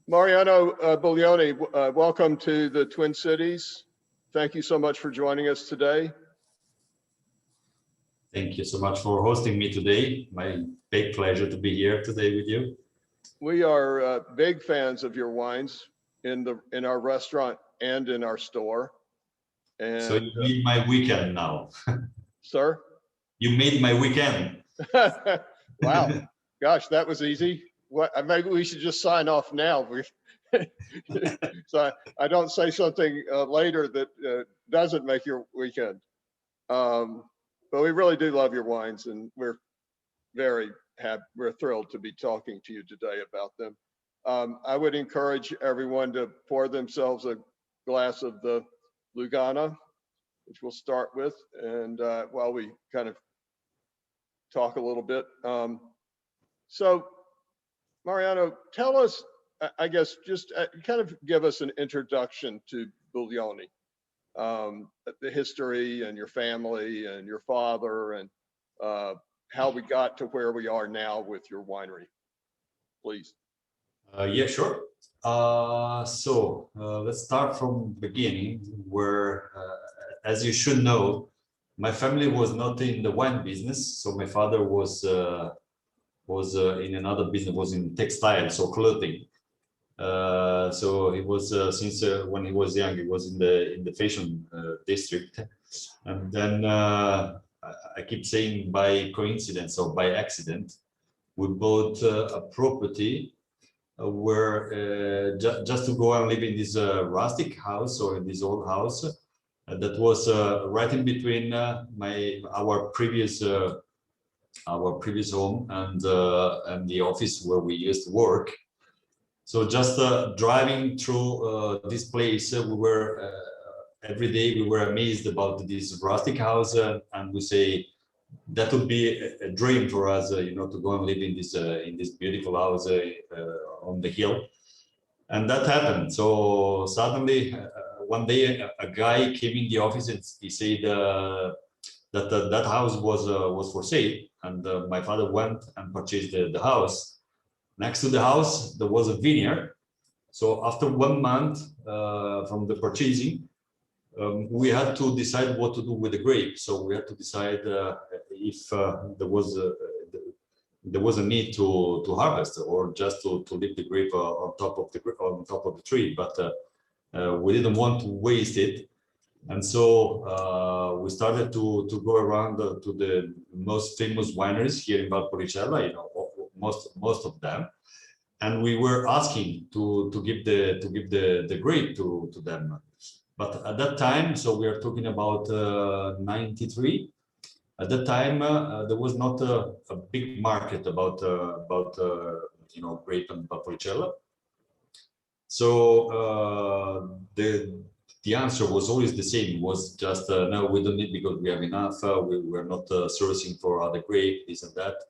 Mariano Buglioni, welcome to the Twin Cities. Thank you so much for joining us today. Thank you so much for hosting me today. My big pleasure to be here today with you. We are big fans of your wines in our restaurant and in our store. And, so you made my weekend now. Sir? You made my weekend. Wow. Gosh, that was easy. What? Maybe we should just sign off now. So I don't say something later that doesn't make your weekend. But we really do love your wines, and we're very happy. We're thrilled to be talking to you today about them. I would encourage everyone to pour themselves a glass of the Lugana, which we'll start with, and while we kind of talk a little bit. So, Mariano, tell us, I guess, just kind of give us an introduction to Buglioni, the history and your family and your father, and how we got to where we are now with your winery, please. Yeah, sure. Let's start from the beginning, where, as you should know, my family was not in the wine business. So my father was in another business, was in textiles, so clothing. So he was since when he was young, he was in the fashion district, and then I keep saying by coincidence or by accident, we bought a property where just to go and live in this rustic house or in this old house that was right in between our previous home and the office where we used to work. So just driving through this place, we were every day we were amazed about this rustic house, and we say that would be a dream for us, you know, to go and live in this beautiful house on the hill, and that happened. So suddenly one day a guy came in the office and he said that house was for sale, and my father went and purchased the house. Next to the house, there was a vineyard. So after 1 month from the purchasing, we had to decide what to do with the grape. So we had to decide if there was a need to harvest or just to leave the grape on top of the tree. But we didn't want to waste it, and so we started to go around to the most famous wineries here in Valpolicella. You know, most of them, and we were asking to give the grape to them. But at that time, so we are talking about 93. At that time, there was not a big market about you know, grape and Valpolicella. So the answer was always the same. It was just no, we don't need because we have enough. We're not sourcing for other grape, this and that.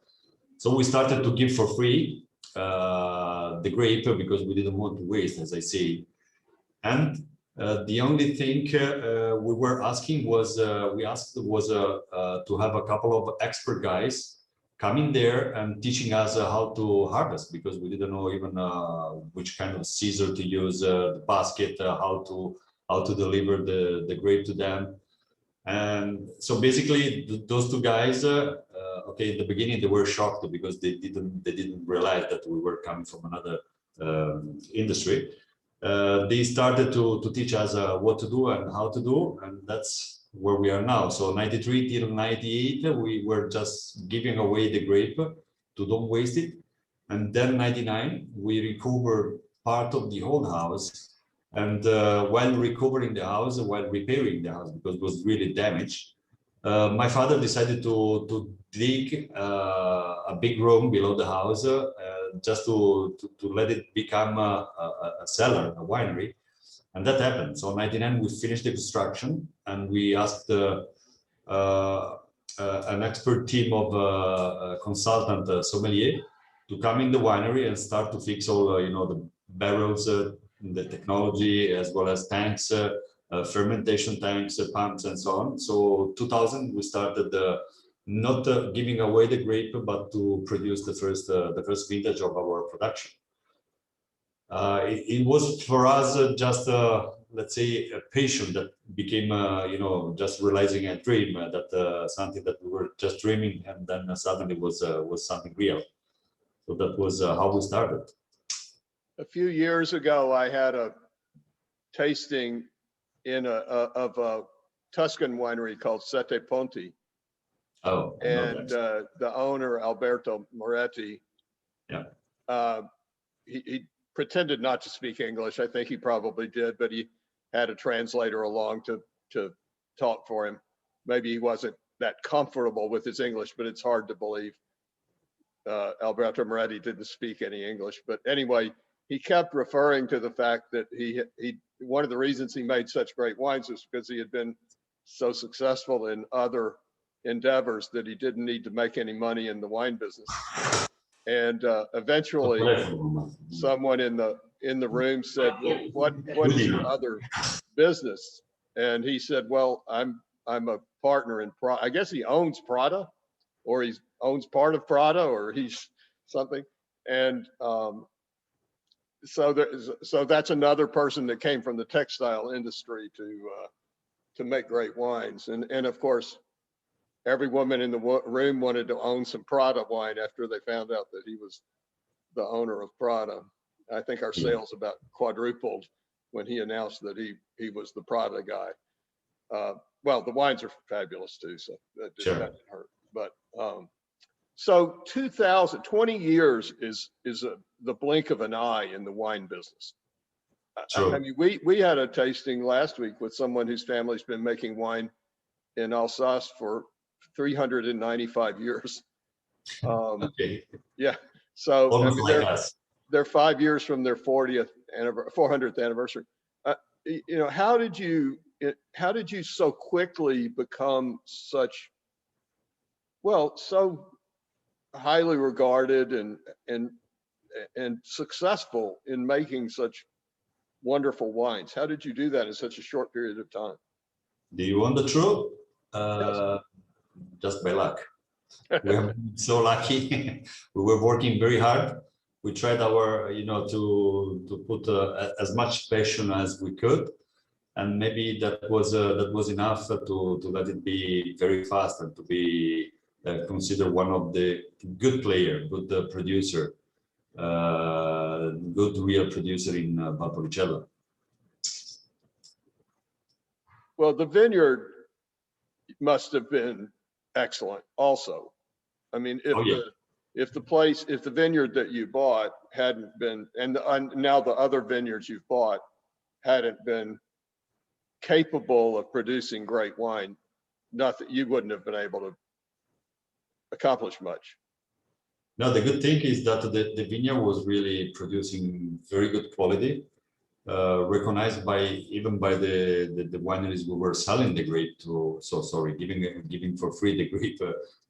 So we started to give for free the grape because we didn't want to waste, as I say. And the only thing we were asking was to have a couple of expert guys coming there and teaching us how to harvest, because we didn't know even which kind of scissor to use, the basket, how to deliver the grape to them. And so basically those two guys, okay, in the beginning they were shocked because they didn't realize that we were coming from another industry. They started to teach us what to do and how to do, and that's where we are now. So 93 till 98, we were just giving away the grape to don't waste it. And then 99, we recovered part of the whole house. And while recovering the house, while repairing the house, because it was really damaged, my father decided to dig a big room below the house just to let it become a cellar, a winery. And that happened. So in 99, we finished the construction, and we asked an expert team of consultant sommelier to come in the winery and start to fix all, you know, the barrels, the technology, as well as tanks, fermentation tanks, pumps, and so on. So 2000, we started not giving away the grape, but to produce the first vintage of our production. It was for us just let's say a passion that became you know, just realizing a dream, that something that we were just dreaming, and then suddenly was something real. So that was how we started. A few years ago, I had a tasting in of a Tuscan winery called Sette Ponti, Oh, I know and that. the owner Alberto Moretti, Yeah. He pretended not to speak English. I think he probably did, but he had a translator along to talk for him. Maybe he wasn't that comfortable with his English, but it's hard to believe Alberto Moretti didn't speak any English. But anyway, he kept referring to the fact that he one of the reasons he made such great wines was because he had been so successful in other endeavors that he didn't need to make any money in the wine business. And eventually, someone in the room said, well, what is your other business? And he said, well, I'm a partner in Prada. I guess he owns Prada, or he owns part of Prada, or he's something. And so that's another person that came from the textile industry to make great wines. And of course, every woman in the room wanted to own some Prada wine after they found out that he was the owner of Prada. I think our sales about quadrupled when he announced that he was the Prada guy. Well, the wines are fabulous too, so that didn't hurt. But so 20 years is the blink of an eye in the wine business. Sure. I mean, we had a tasting last week with someone whose family's been making wine in Alsace for 395 years. Okay. Yeah. So Almost I mean, like us. They're 5 years from their 400th anniversary. You know, how did you so quickly become such, well, so highly regarded and successful in making such wonderful wines? How did you do that in such a short period of time? Do you want the truth? Yes. Just by luck. We are so lucky. We were working very hard. We tried our, you know, to put as much passion as we could, and maybe that was enough to let it be very fast and to be considered one of the good player, good producer, good real producer in Valpolicella. Well, the vineyard must have been excellent also. I mean, if the vineyard that you bought hadn't been, and now the other vineyards you've bought hadn't been capable of producing great wine, nothing, you wouldn't have been able to accomplish much. No, the good thing is that the vineyard was really producing very good quality, recognized even by the wineries who were selling the grape to. So sorry, giving for free the grape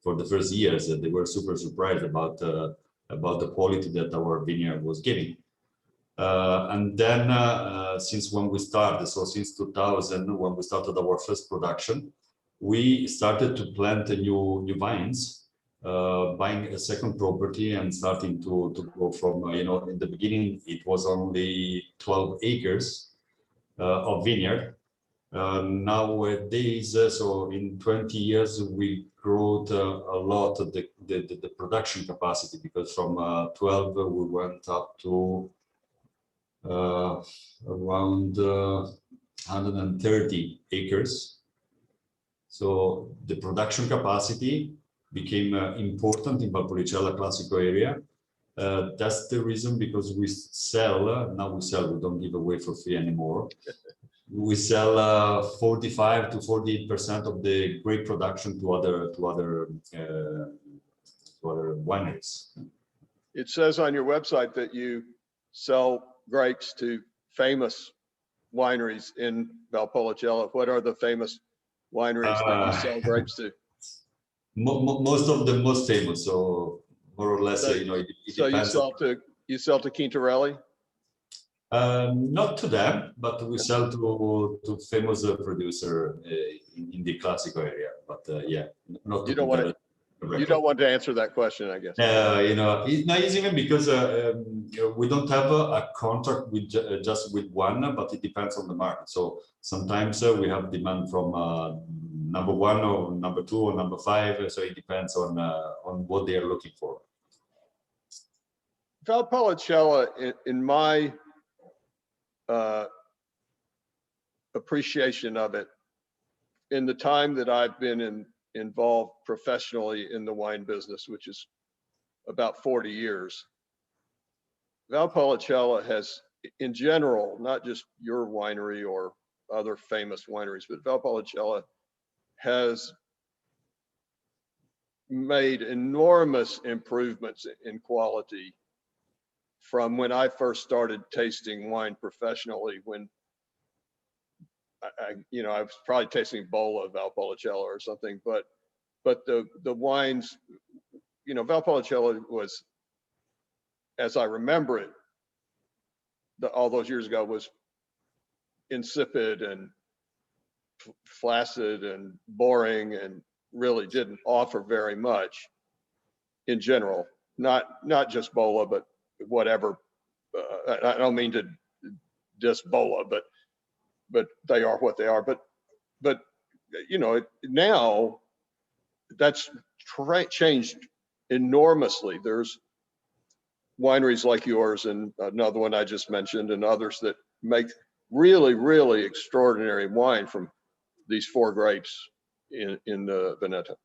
for the first years. They were super surprised about the quality that our vineyard was giving. And then since when we started, so since 2000, when we started our first production, we started to plant new vines. Buying a second property and starting to go from, you know, in the beginning, it was only 12 acres of vineyard. Nowadays, so in 20 years, we grew a lot of the production capacity, because from 12, we went up to around 130 acres. So the production capacity became important in Valpolicella Classico area. That's the reason, because we sell, we don't give away for free anymore. We sell 45 to 48% of the grape production to other wineries. It says on your website that you sell grapes to famous wineries in Valpolicella. What are the famous wineries that you sell grapes to? Most of the most famous, so more or less, you know, it so depends. You sell to Quintarelli? Not to them, but we sell to famous producer in the Classico area. But yeah, not to You don't want to answer that question, I guess. It's even because we don't have a contract with just with one, but it depends on the market. So sometimes we have demand from number one or number two or number five. So it depends on what they are looking for. Valpolicella, in my appreciation of it, in the time that I've been involved professionally in the wine business, which is about 40 years, Valpolicella has, in general, not just your winery or other famous wineries, but Valpolicella has made enormous improvements in quality from when I first started tasting wine professionally, when I was probably tasting Bolla Valpolicella or something, but the wines, Valpolicella was, as I remember it, all those years ago, was insipid and flaccid and boring and really didn't offer very much in general. Not just Bolla, but whatever. I don't mean to just Bolla, but they are what they are. But now that's changed enormously. There's wineries like yours and another one I just mentioned and others that make really, really extraordinary wine from these 4 grapes in Veneto.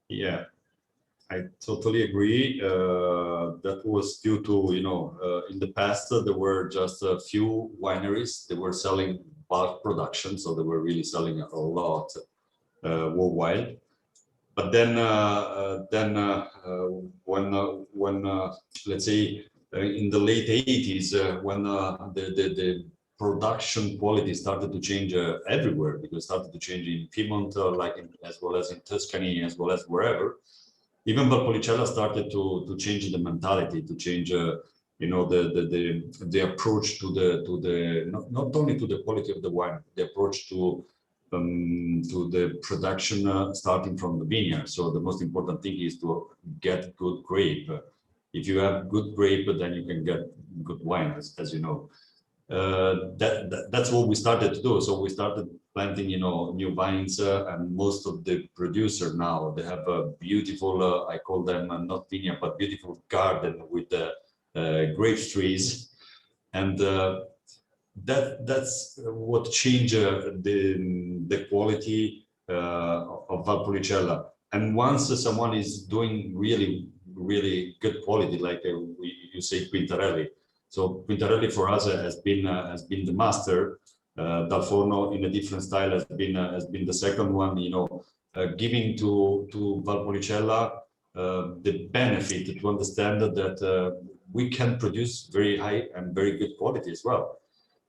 Yeah, I totally agree. That was due to, in the past, there were just a few wineries that were selling bulk production. So they were really selling a lot worldwide. But then when let's say in the late 80s, when the production quality started to change everywhere, because it started to change in Piedmont, as well as in Tuscany, as well as wherever. Even Valpolicella started to change the mentality, to change the approach to the not only to the quality of the wine, the approach to the production starting from the vineyard. So the most important thing is to get good grape. If you have good grape, then you can get good wine, as you know. That's what we started to do. So we started planting, new vines, and most of the producers now, they have a beautiful, I call them not vineyard, but beautiful garden with grape trees, and that's what changed the quality of Valpolicella. And once someone is doing really, really good quality, like you say Quintarelli. So Quintarelli for us has been the master. Dal Forno in a different style has been the second one. Giving to Valpolicella the benefit to understand that we can produce very high and very good quality as well.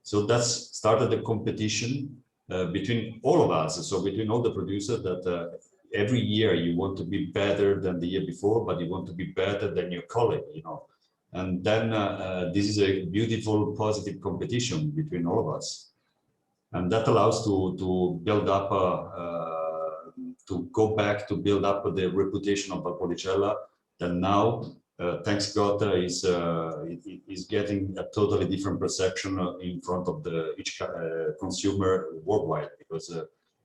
So that's started a competition between all of us. So between all the producers, that every year you want to be better than the year before, but you want to be better than your colleague. And then this is a beautiful, positive competition between all of us. And that allows to build up, to go back to build up the reputation of Valpolicella, that now, thanks God, is getting a totally different perception in front of each consumer worldwide. Because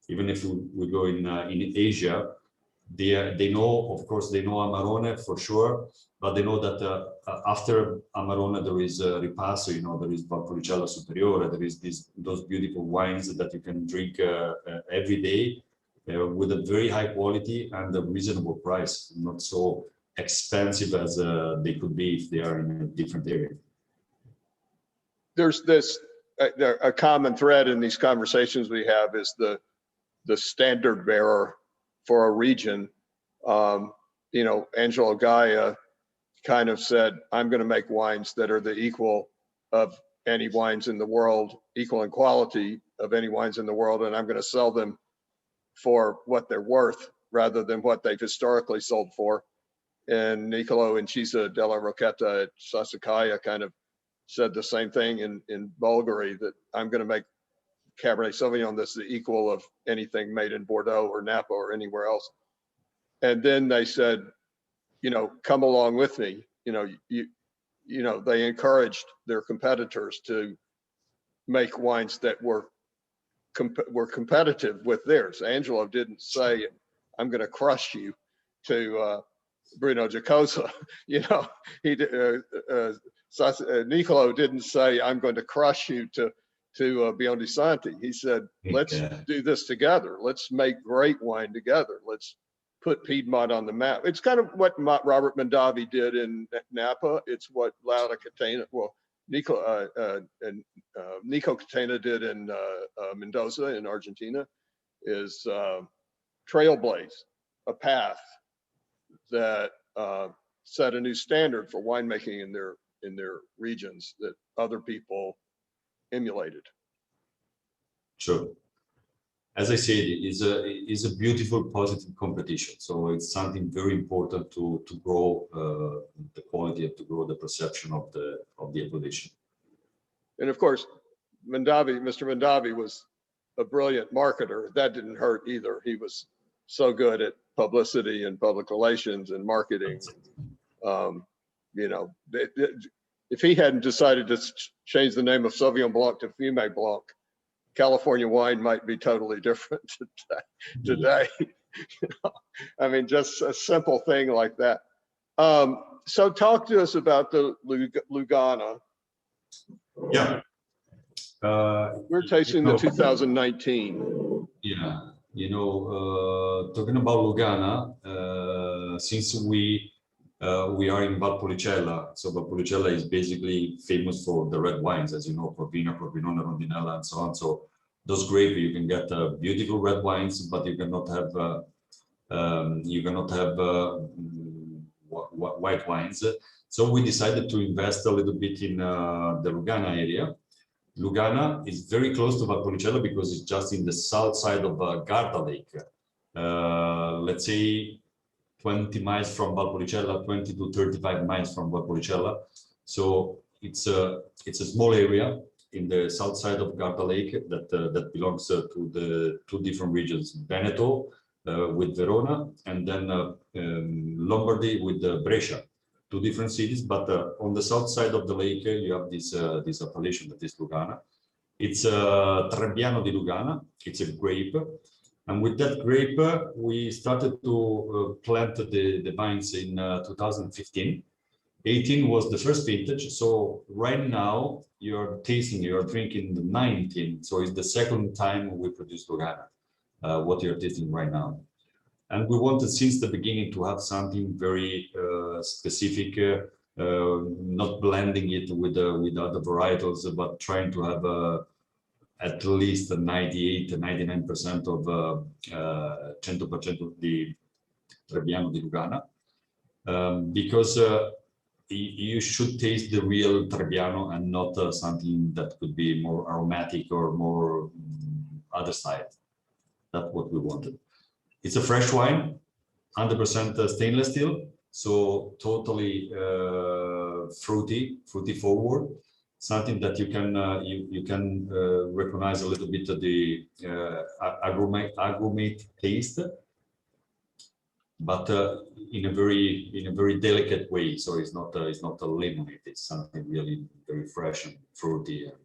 even if we go in Asia, they know, of course, they know Amarone for sure, but they know that after Amarone there is Ripasso, there is Valpolicella Superiore, there is those beautiful wines that you can drink every day with a very high quality and a reasonable price, not so expensive as they could be if they are in a different area. There's a common thread in these conversations we have is the standard bearer for a region. Angelo Gaia kind of said, I'm going to make wines that are the equal of any wines in the world, equal in quality of any wines in the world, and I'm going to sell them for what they're worth rather than what they've historically sold for. And Niccolo Incisa della Rocchetta at Sassicaia kind of said the same thing in Bulgari, that I'm going to make Cabernet Sauvignon that's the equal of anything made in Bordeaux or Napa or anywhere else. And then they said, you know, come along with me. You know, you know, they encouraged their competitors to make wines that were competitive with theirs. Angelo didn't say, I'm going to crush you to Bruno Giacosa. You know, Nicolo didn't say, I'm going to crush you to Buondisanti. He said, let's do this together. Let's make great wine together. Let's put Piedmont on the map. It's kind of what Robert Mondavi did in Napa. It's what Lauda Catena, well, Nico Catena did in Mendoza in Argentina, is trailblaze a path that set a new standard for winemaking in their regions that other people emulated. Sure. As I said, it is a beautiful, positive competition. So it's something very important to grow the quality and to grow the perception of the appellation. And of course, Mr. Mondavi was a brilliant marketer. That didn't hurt either. He was so good at publicity and public relations and marketing. You know, if he hadn't decided to change the name of Sauvignon Blanc to Fumé Blanc, California wine might be totally different today. You know? I mean, just a simple thing like that. So talk to us about the Lugana. Yeah. We're tasting the 2019. Yeah, you know, talking about Lugana, since we are in Valpolicella, so Valpolicella is basically famous for the red wines, as you know, Corvina, Corvinone, Rondinella, and so on. So those grapes, you can get beautiful red wines, but you cannot have white wines. So we decided to invest a little bit in the Lugana area. Lugana is very close to Valpolicella because it's just in the south side of Garda Lake. Let's say 20 miles from Valpolicella, 20 to 35 miles from Valpolicella. So it's a small area in the south side of Garda Lake that belongs to the two different regions, Veneto with Verona, and then Lombardy with Brescia. Two different cities, but on the south side of the lake, you have this appellation that is Lugana. It's Trebbiano di Lugana. It's a grape. And with that grape, we started to plant the vines in 2015. 18 was the first vintage. So right now you're drinking the 19. So it's the second time we produce Lugana, what you're tasting right now. And we wanted since the beginning to have something very specific, not blending it with other varietals, but trying to have at least 98 to 99% of 100% of the Trebbiano di Lugana, because you should taste the real Trebbiano and not something that could be more aromatic or more other side. That's what we wanted. It's a fresh wine, 100% stainless steel, so totally fruity forward. Something that you can recognize a little bit of the agrumate taste, but in a very delicate way. So it's not a lemonade. It's something really very fresh and fruity and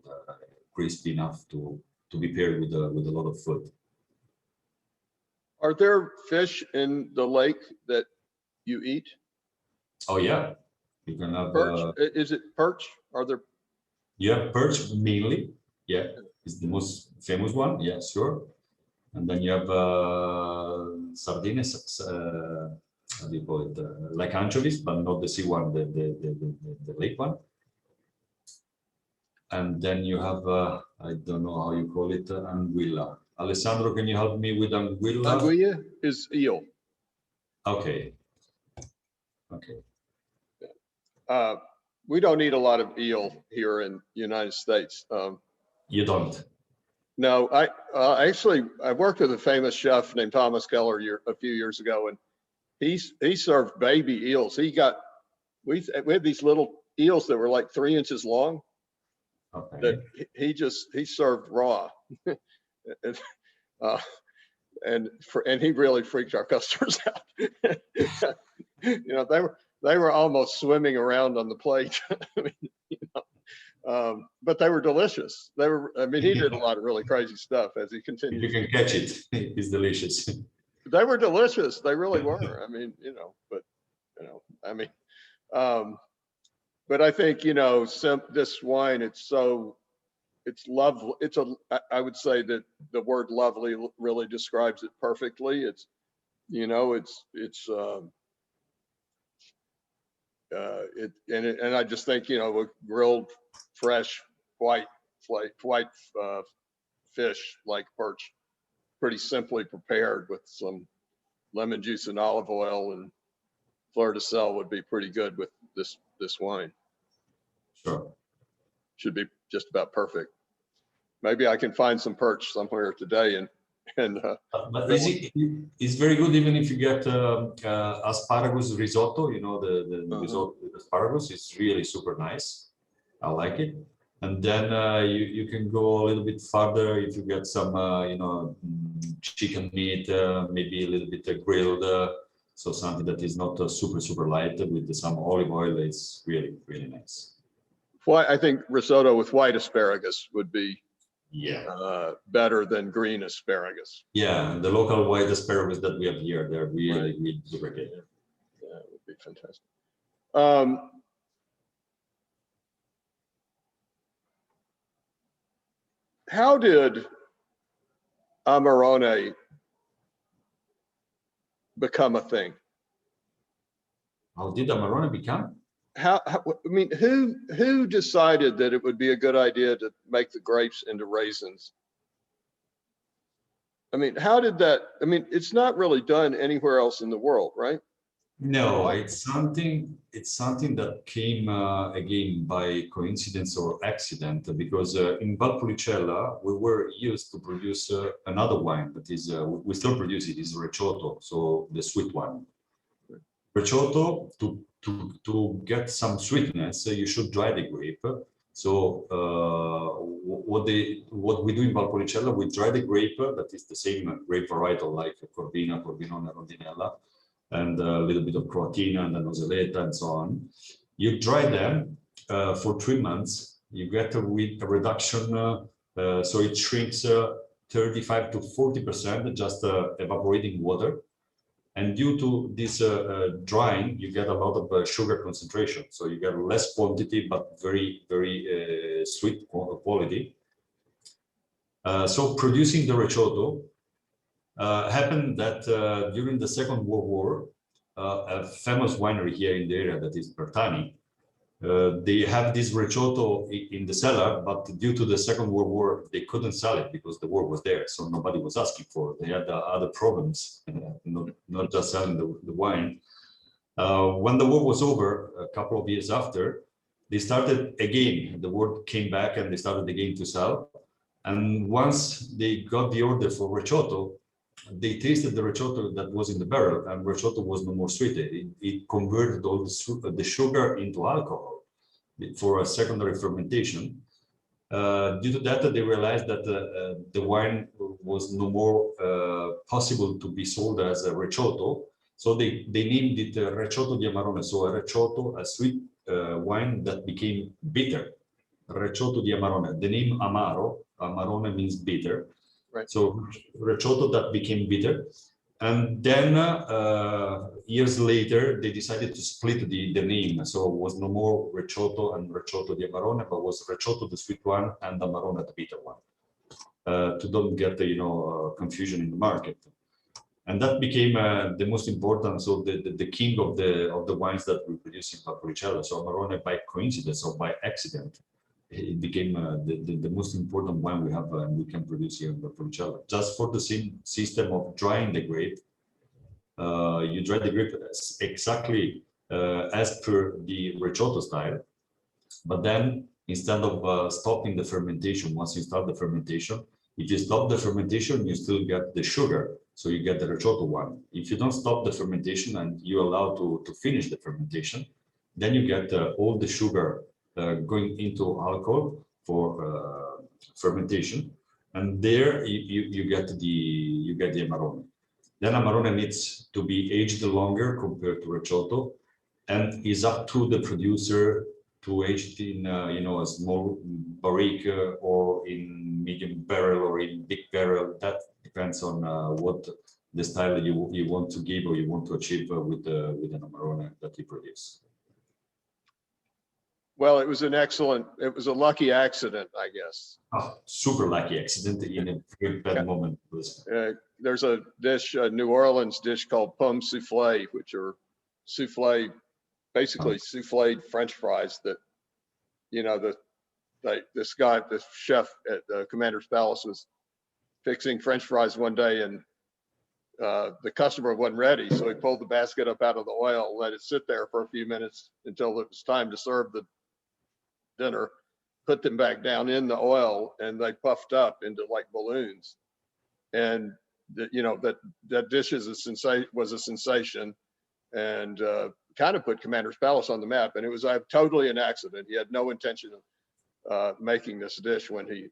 crispy enough to be paired with a lot of food. Are there fish in the lake that you eat? Oh yeah, you can have perch. Is it perch? Are there? Yeah, perch mainly. Yeah, it's the most famous one. Yeah, sure. And then you have sardines. How do you call it? Like anchovies, but not the sea one, the lake one. And then you have I don't know how you call it, anguilla. Alessandro, can you help me with anguilla? Anguilla is eel. Okay. Okay. We don't eat a lot of eel here in the United States. You don't? No, I worked with a famous chef named Thomas Keller a few years ago, and he served baby eels. We had these little eels that were like 3 inches long. Okay. That he served raw. and he really freaked our customers out. You know, they were almost swimming around on the plate. I mean, you know, but they were delicious. They were. I mean, he did a lot of really crazy stuff as he continued. If you can catch it, it's delicious. They were delicious. They really were. I mean, you know, but you know, I mean, but I think, you know, this wine, it's lovely. I would say that the word lovely really describes it perfectly. It's, you know, and I just think, you know, a grilled, fresh, white fish like perch, pretty simply prepared with some lemon juice and olive oil and fleur de sel would be pretty good with this wine. Sure. Should be just about perfect. Maybe I can find some perch somewhere today and but it's very good even if you get asparagus risotto. You know, the risotto with asparagus is really super nice. I like it. And then you can go a little bit further if you get some you know, chicken meat, maybe a little bit grilled, so something that is not super light with some olive oil. It's really nice. Well, I think risotto with white asparagus would be better than green asparagus. Yeah, the local white asparagus that we have here, they're really super good. Yeah, it would be fantastic. How did Amarone become a thing? How did Amarone become? I mean, who decided that it would be a good idea to make the grapes into raisins? I mean, how did that? I mean, it's not really done anywhere else in the world, right? No, it's something that came again by coincidence or accident, because in Valpolicella we were used to produce another wine that is we still produce it, is Recioto, so the sweet wine. Recioto, to get some sweetness, you should dry the grape. So what we do in Valpolicella, we dry the grape, that is the same grape varietal like Corvina, Corvinone, Rondinella, and a little bit of Croatina and Nozzoletta and so on. You dry them for 3 months. You get a reduction, so it shrinks 35 to 40%, just evaporating water. And due to this drying, you get a lot of sugar concentration. So you get less quantity, but very sweet quality. So producing the Recioto, happened that during the Second World War, a famous winery here in the area, that is Bertoni, they have this Recioto in the cellar, but due to the Second World War, they couldn't sell it because the war was there, so nobody was asking for it. They had other problems, not just selling the wine. When the war was over, a couple of years after, they started again, the war came back and they started again to sell. And once they got the order for Recioto, they tasted the Recioto that was in the barrel, and Recioto was no more sweet. It converted all the sugar into alcohol for a secondary fermentation. Due to that, they realized that the wine was no more possible to be sold as a Recioto. So they named it Recioto di Amarone. So a Recioto, a sweet wine that became bitter. Recioto di Amarone. The name Amaro, Amarone means bitter. Right. So Recioto that became bitter. And then years later, they decided to split the name. So it was no more Recioto and Recioto di Amarone, but was Recioto the sweet one and Amarone the bitter one. To don't get confusion in the market. And that became the most important, so the king of the wines that we produce in Valpolicella. So Amarone, by coincidence or by accident, it became the most important wine we have and we can produce here in Valpolicella. Just for the same system of drying the grape, you dry the grape exactly as per the Recioto style, but then instead of stopping the fermentation, once you start the fermentation, if you stop the fermentation, you still get the sugar, so you get the Recioto one. If you don't stop the fermentation and you allow to finish the fermentation, then you get all the sugar going into alcohol for fermentation, and there you get the Amarone. Then Amarone needs to be aged longer compared to Recioto, and is up to the producer to age it in a small barrique or in medium barrel or in big barrel. That depends on what the style you want to give or you want to achieve with an Amarone that you produce. Well, it was a lucky accident, I guess. Oh, super lucky accident in a very bad moment. There's a dish, a New Orleans dish called pomme soufflé, which are basically souffled French fries that, this chef at the Commander's Palace was fixing French fries one day, and the customer wasn't ready. So he pulled the basket up out of the oil, let it sit there for a few minutes until it was time to serve the dinner, put them back down in the oil, and they puffed up into like balloons. And that dish was a sensation, and kind of put Commander's Palace on the map. And it was totally an accident. He had no intention of making this dish when he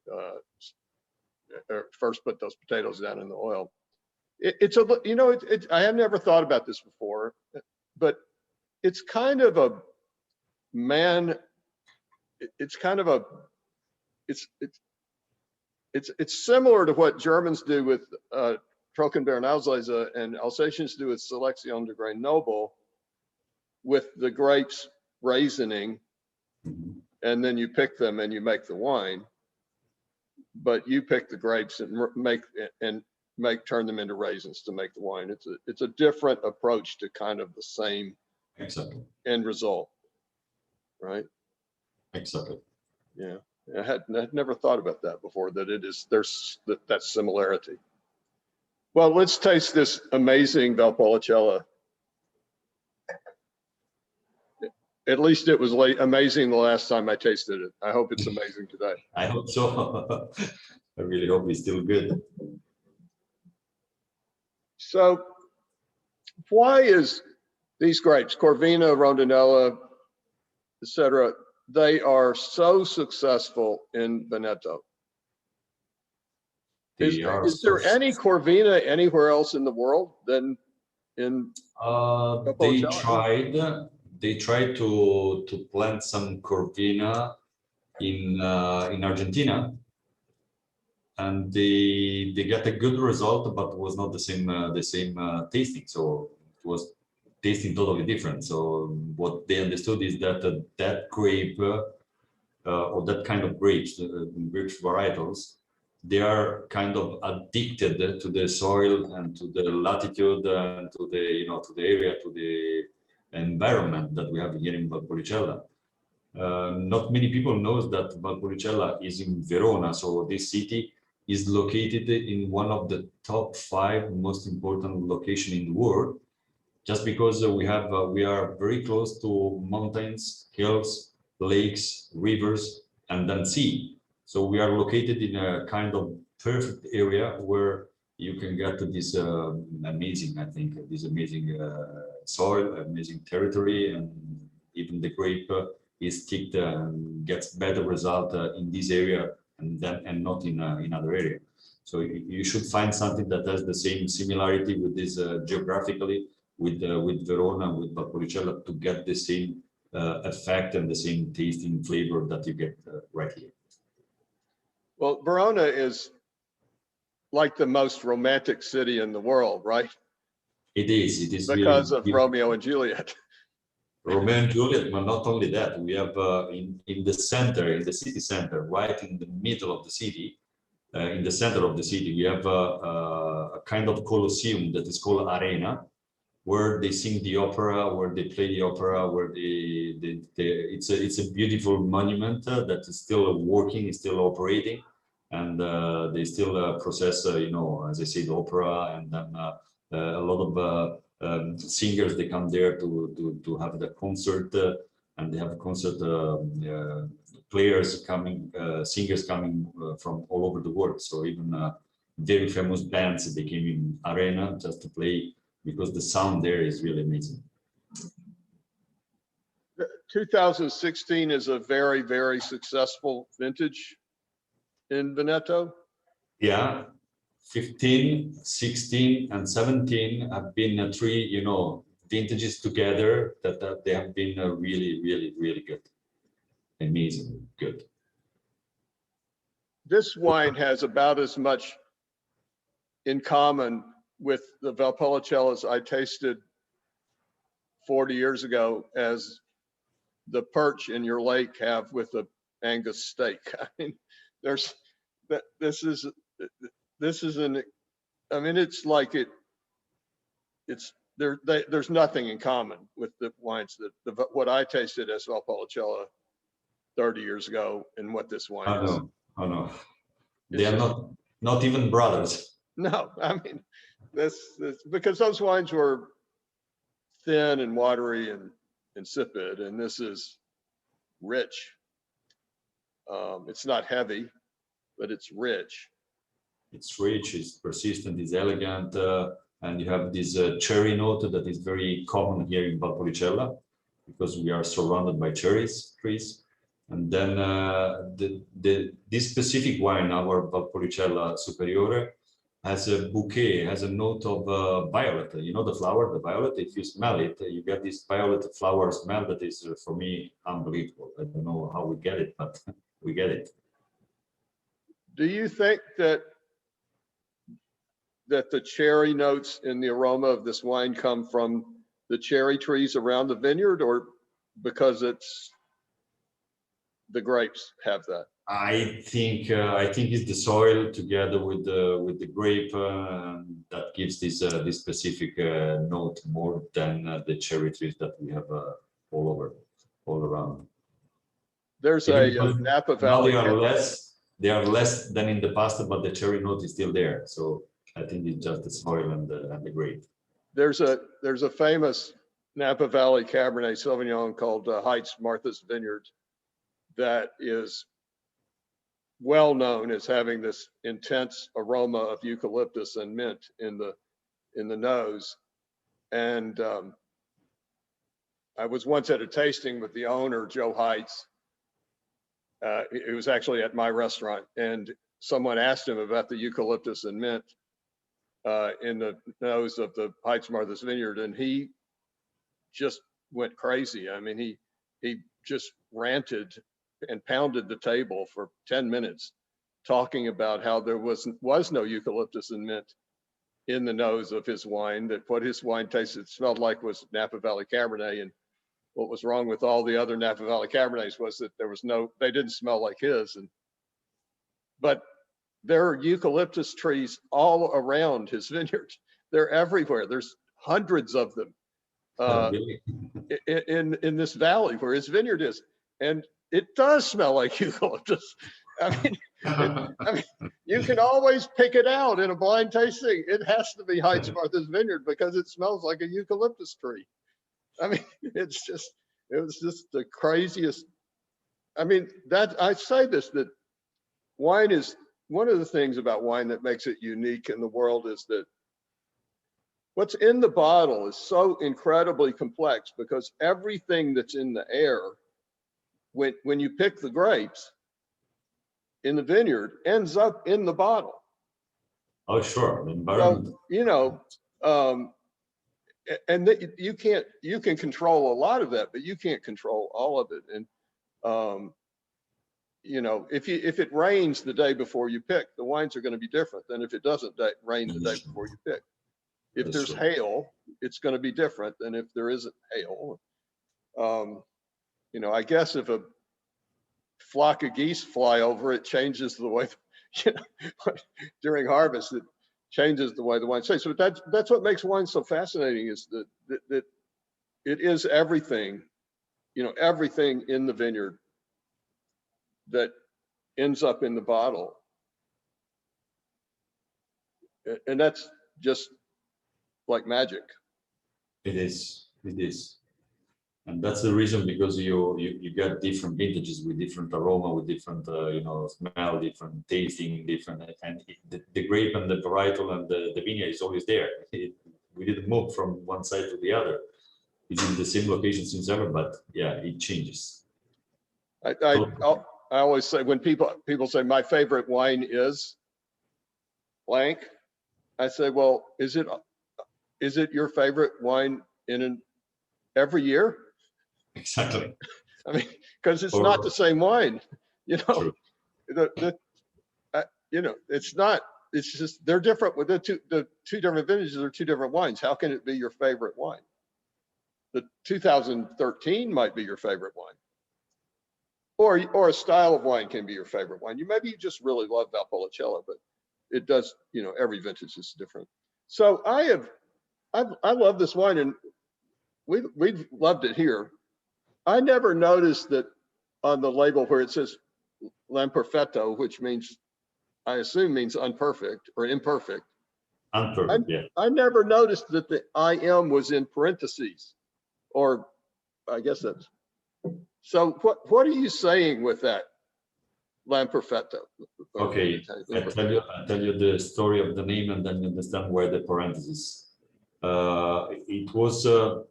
first put those potatoes down in the oil. I have never thought about this before, but it's kind of a it's similar to what Germans do with Trockenbeerenauslese and Alsatians do with Selection de Grain Noble, with the grapes raisening, and then you pick them and you make the wine. But you pick the grapes and turn them into raisins to make the wine. It's a different approach to kind of the same end result, right? Exactly. Yeah, I had never thought about that before. There's that similarity. Well, let's taste this amazing Valpolicella. At least it was amazing the last time I tasted it. I hope it's amazing today. I hope so. I really hope it's still good. So, why is these grapes, Corvina, Rondinella, etc., they are so successful in Veneto? Is there any Corvina anywhere else in the world than in they tried to plant some Corvina in Argentina, and they got a good result, but it was not the same tasting. So it was tasting totally different. So what they understood is that that grape or that kind of grapes, grape varietals, they are kind of addicted to the soil and to the latitude and to the to the area, to the environment that we have here in Valpolicella. Not many people knows that Valpolicella is in Verona, so this city is located in one of the top 5 most important locations in the world, just because we are very close to mountains, hills, lakes, rivers, and then sea. So we are located in a kind of perfect area where you can get to this amazing soil, amazing territory, and even the grape is ticked and gets better result in this area and not in other area. So you should find something that has the same similarity with this geographically with Verona, with Valpolicella, to get the same effect and the same tasting flavor that you get right here. Well, Verona is like the most romantic city in the world, right? It is. It is because really of Romeo and Juliet. Romeo and Juliet, but not only that, we have in the center, in the city center, right in the middle of the city, in the center of the city, we have a kind of Colosseum that is called Arena, where they sing the opera, where they play the opera, where it's a beautiful monument that is still working, is still operating, and they still process, as I say, the opera, and then a lot of singers, they come there to have the concert, and they have concert players coming, singers coming from all over the world. So even very famous bands, they came in Arena just to play, because the sound there is really amazing. 2016 is a very, very successful vintage in Veneto. Yeah, 15, 16, and 17 have been three, vintages together that they have been really, really, really good. Amazing, good. This wine has about as much in common with the Valpolicellas I tasted 40 years ago as the perch in your lake have with the Angus steak. I mean, there's that. This is an. I mean, it's like it's there. There's nothing in common with the wines that what I tasted as Valpolicella 30 years ago and what this wine is. Oh no, It's they are just, not even brothers. no. I mean, this because those wines were thin and watery and insipid, and this is rich. It's not heavy, but it's rich. It's rich, it's persistent, it's elegant, and you have this cherry note that is very common here in Valpolicella because we are surrounded by cherries trees. And then this specific wine, our Valpolicella Superiore, has a bouquet, has a note of violet. You know the flower, the violet. If you smell it, you get this violet flower smell that is, for me, unbelievable. I don't know how we get it, but we get it. Do you think that the cherry notes in the aroma of this wine come from the cherry trees around the vineyard, or because it's the grapes have that? I think it's the soil together with the grape that gives this specific note more than the cherry trees that we have all around. There's a Napa Now Valley. they are less than in the past, but the cherry note is still there. So I think it's just the soil and the grape. There's a famous Napa Valley Cabernet Sauvignon called Heights Martha's Vineyard that is well known as having this intense aroma of eucalyptus and mint in the nose. And I was once at a tasting with the owner, Joe Heights. It was actually at my restaurant, and someone asked him about the eucalyptus and mint in the nose of the Heights Martha's Vineyard, and he just went crazy. I mean, he just ranted and pounded the table for 10 minutes talking about how there was no eucalyptus and mint in the nose of his wine, that what his wine tasted, smelled like was Napa Valley Cabernet. And what was wrong with all the other Napa Valley Cabernets was that they didn't smell like his. But there are eucalyptus trees all around his vineyard. They're everywhere. There's hundreds of them in this valley where his vineyard is. And it does smell like eucalyptus. I mean, you can always pick it out in a blind tasting. It has to be Heights Martha's Vineyard because it smells like a eucalyptus tree. I mean, it was just the craziest. I mean, I say this, that wine is, one of the things about wine that makes it unique in the world is that what's in the bottle is so incredibly complex, because everything that's in the air, when you pick the grapes in the vineyard, ends up in the bottle. Oh, sure. The environment. So, and you can control a lot of that, but you can't control all of it. And if it rains the day before you pick, the wines are going to be different than if it doesn't rain the day before you pick. If there's hail, it's going to be different than if there isn't hail. I guess if a flock of geese fly over, it changes the way, during harvest, it changes the way the wine tastes. So that's what makes wine so fascinating, is that it is everything, everything in the vineyard that ends up in the bottle. And that's just like magic. It is. And that's the reason, because you get different vintages with different aroma, with different smell, different tasting, different, and the grape and the varietal and the vineyard is always there. We didn't move from one side to the other. It's in the same location since ever, but yeah, it changes. I always say, when people say my favorite wine is, blank. I say, well, is it your favorite wine every year? Exactly. I mean, because it's not the same wine, you know. True. It's not. It's just they're different. With the two different vintages are two different wines. How can it be your favorite wine? The 2013 might be your favorite wine, or a style of wine can be your favorite wine. Maybe you just really love Valpolicella, but it does. Every vintage is different. So I love this wine, and we've loved it here. I never noticed that on the label where it says L'Imperfetto, which I assume means unperfect or imperfect. Unperfect, yeah. I never noticed that the IM was in parentheses, or I guess that's. So what are you saying with that, L'Imperfetto? Okay, I tell you the story of the name, and then you understand where the parentheses. It was the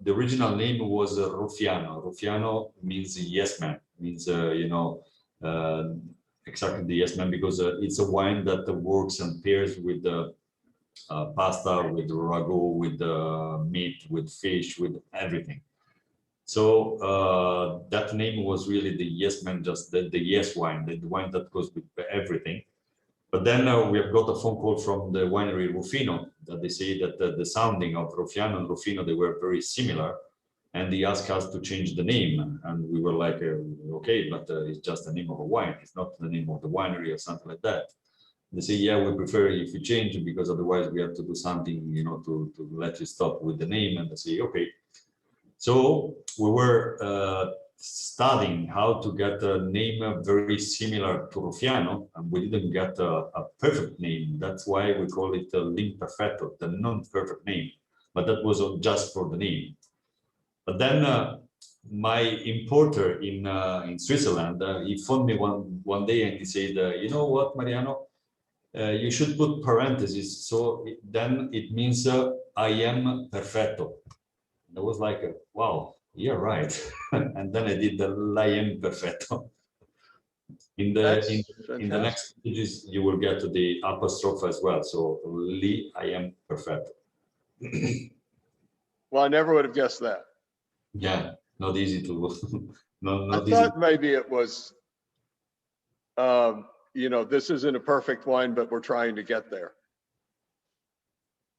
original name was Ruffiano. Ruffiano means yes man, means exactly the yes man, because it's a wine that works and pairs with pasta, with ragu, with meat, with fish, with everything. So that name was really the yes man, just the yes wine, the wine that goes with everything. But then we have got a phone call from the winery Rufino that they say that the sounding of Ruffiano and Rufino, they were very similar. And they asked us to change the name. And we were like, okay, but it's just the name of a wine. It's not the name of the winery or something like that. They say, yeah, we prefer if you change it, because otherwise we have to do something, to let you stop with the name. And they say, okay. So we were studying how to get a name very similar to Ruffiano, and we didn't get a perfect name. That's why we call it L'Imperfetto, the non-perfect name. But that was just for the name. But then my importer in Switzerland, he phoned me one day and he said, you know what, Mariano, you should put parentheses. So then it means I am perfetto. And I was like, wow, you're right. And then I did the I am perfetto. In the next pages, you will get to the apostrophe as well. So li I am perfetto. Well, I never would have guessed that. Yeah, not easy to. I thought maybe it was, this isn't a perfect wine, but we're trying to get there.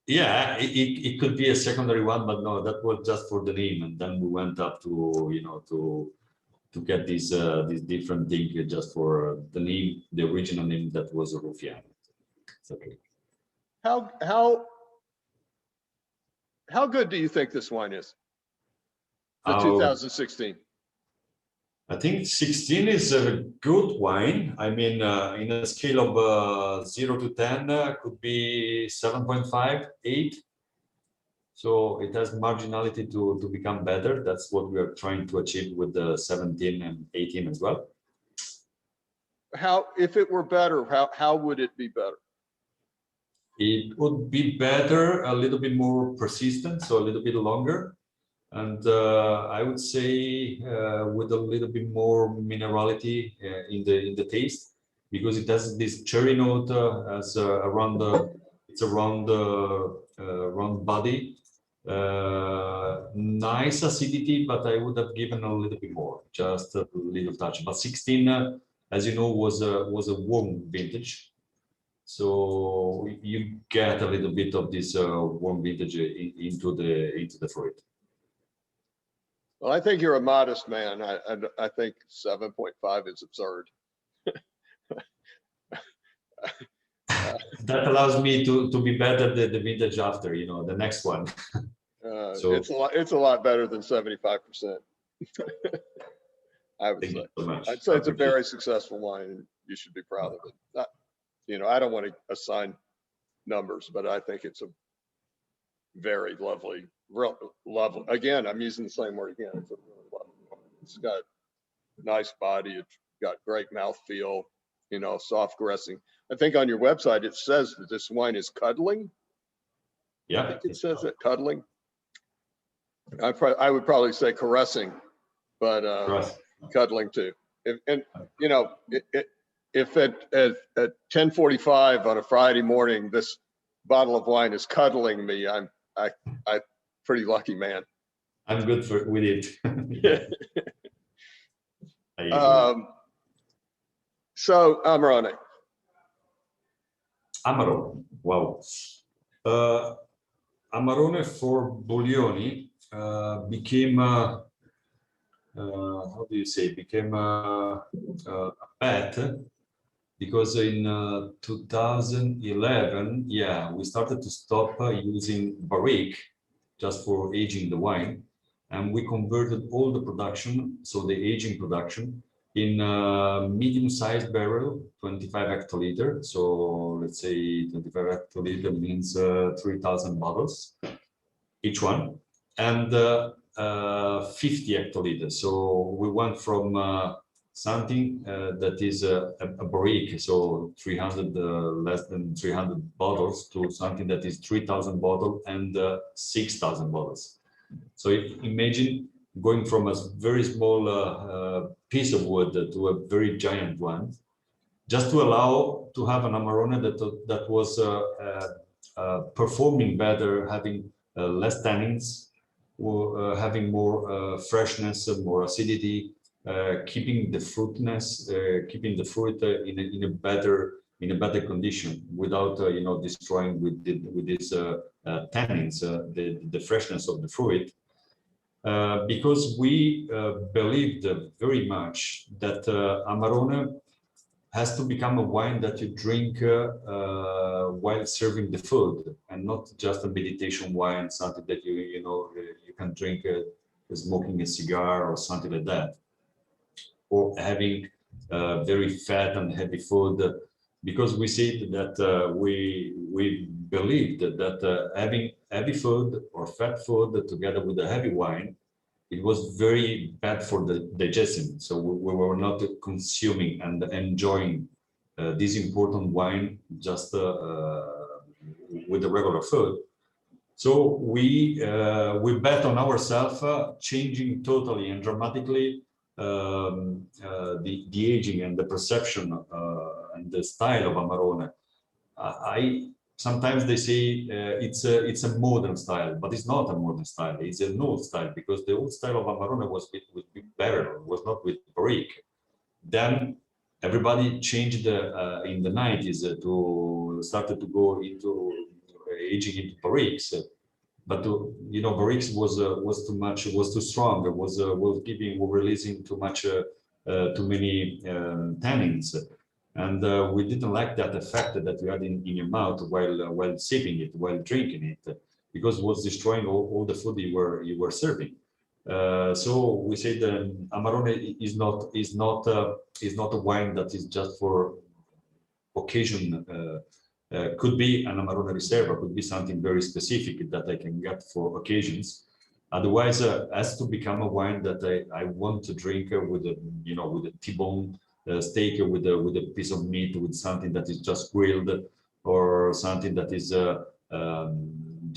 Yeah, it could be a secondary one, but no, that was just for the name, and then we went up to to get this different thing just for the name, the original name that was Ruffiano. It's okay. How good do you think this wine is? The 2016. I think 16 is a good wine. I mean, in a scale of 0 to 10, could be 7.5, 8. So it has marginality to become better. That's what we are trying to achieve with the 17 and 18 as well. If it were better, how would it be better? It would be better, a little bit more persistent, so a little bit longer. And I would say with a little bit more minerality in the taste, because it has this cherry note as around it's a round body. Nice acidity, but I would have given a little bit more, just a little touch. But 16, as you know, was a warm vintage, so you get a little bit of this warm vintage into the fruit. Well, I think you're a modest man. I think 7.5 is absurd. That allows me to be better the vintage after, the next one. So it's a lot better than 75%. I would say. I'd say it's a very successful wine, and you should be proud of it. I don't want to assign numbers, but I think it's a very lovely, lovely. Again, I'm using the same word again. It's a really lovely wine. It's got nice body. It's got great mouthfeel. Soft caressing. I think on your website it says that this wine is cuddling. Yeah, I think it says that cuddling. I would probably say caressing, but cuddling too. if at 10:45 on a Friday morning, this bottle of wine is cuddling me, I'm pretty lucky man. I'm good with it. Yeah. So Amarone. Amarone, wow. Amarone for Buglioni became how do you say, became a pet, because in 2011, yeah, we started to stop using barrique just for aging the wine, and we converted all the production, so the aging production, in a medium-sized barrel, 25 hectoliter. So let's say 25 hectoliter means 3,000 bottles each one, and 50 hectoliters. So we went from something that is a barrique, so 300, less than 300 bottles, to something that is 3,000 bottles and 6,000 bottles. So imagine going from a very small piece of wood to a very giant one, just to allow to have an Amarone that was performing better, having less tannins, or having more freshness, more acidity, keeping the fruitness, keeping the fruit in a better condition, without destroying with these tannins the freshness of the fruit. Because we believed very much that Amarone has to become a wine that you drink while serving the food, and not just a meditation wine, something that you can drink smoking a cigar or something like that, or having very fat and heavy food. Because we see that we believed that having heavy food or fat food together with a heavy wine, it was very bad for the digestion. So we were not consuming and enjoying this important wine just with the regular food. So we bet on ourselves, changing totally and dramatically the aging and the perception and the style of Amarone. Sometimes they say it's a modern style, but it's not a modern style. It's an old style, because the old style of Amarone was with barrel, was not with barrique. Then everybody changed in the 90s to started to go into aging into barriques. But barriques was too much, was too strong, was releasing too much, too many tannins. And we didn't like that effect that you had in your mouth while sipping it, while drinking it, because it was destroying all the food you were serving. So we say that Amarone is not a wine that is just for occasion. Could be an Amarone Riserva, could be something very specific that I can get for occasions. Otherwise, has to become a wine that I want to drink with a T-bone steak, with a piece of meat, with something that is just grilled, or something that is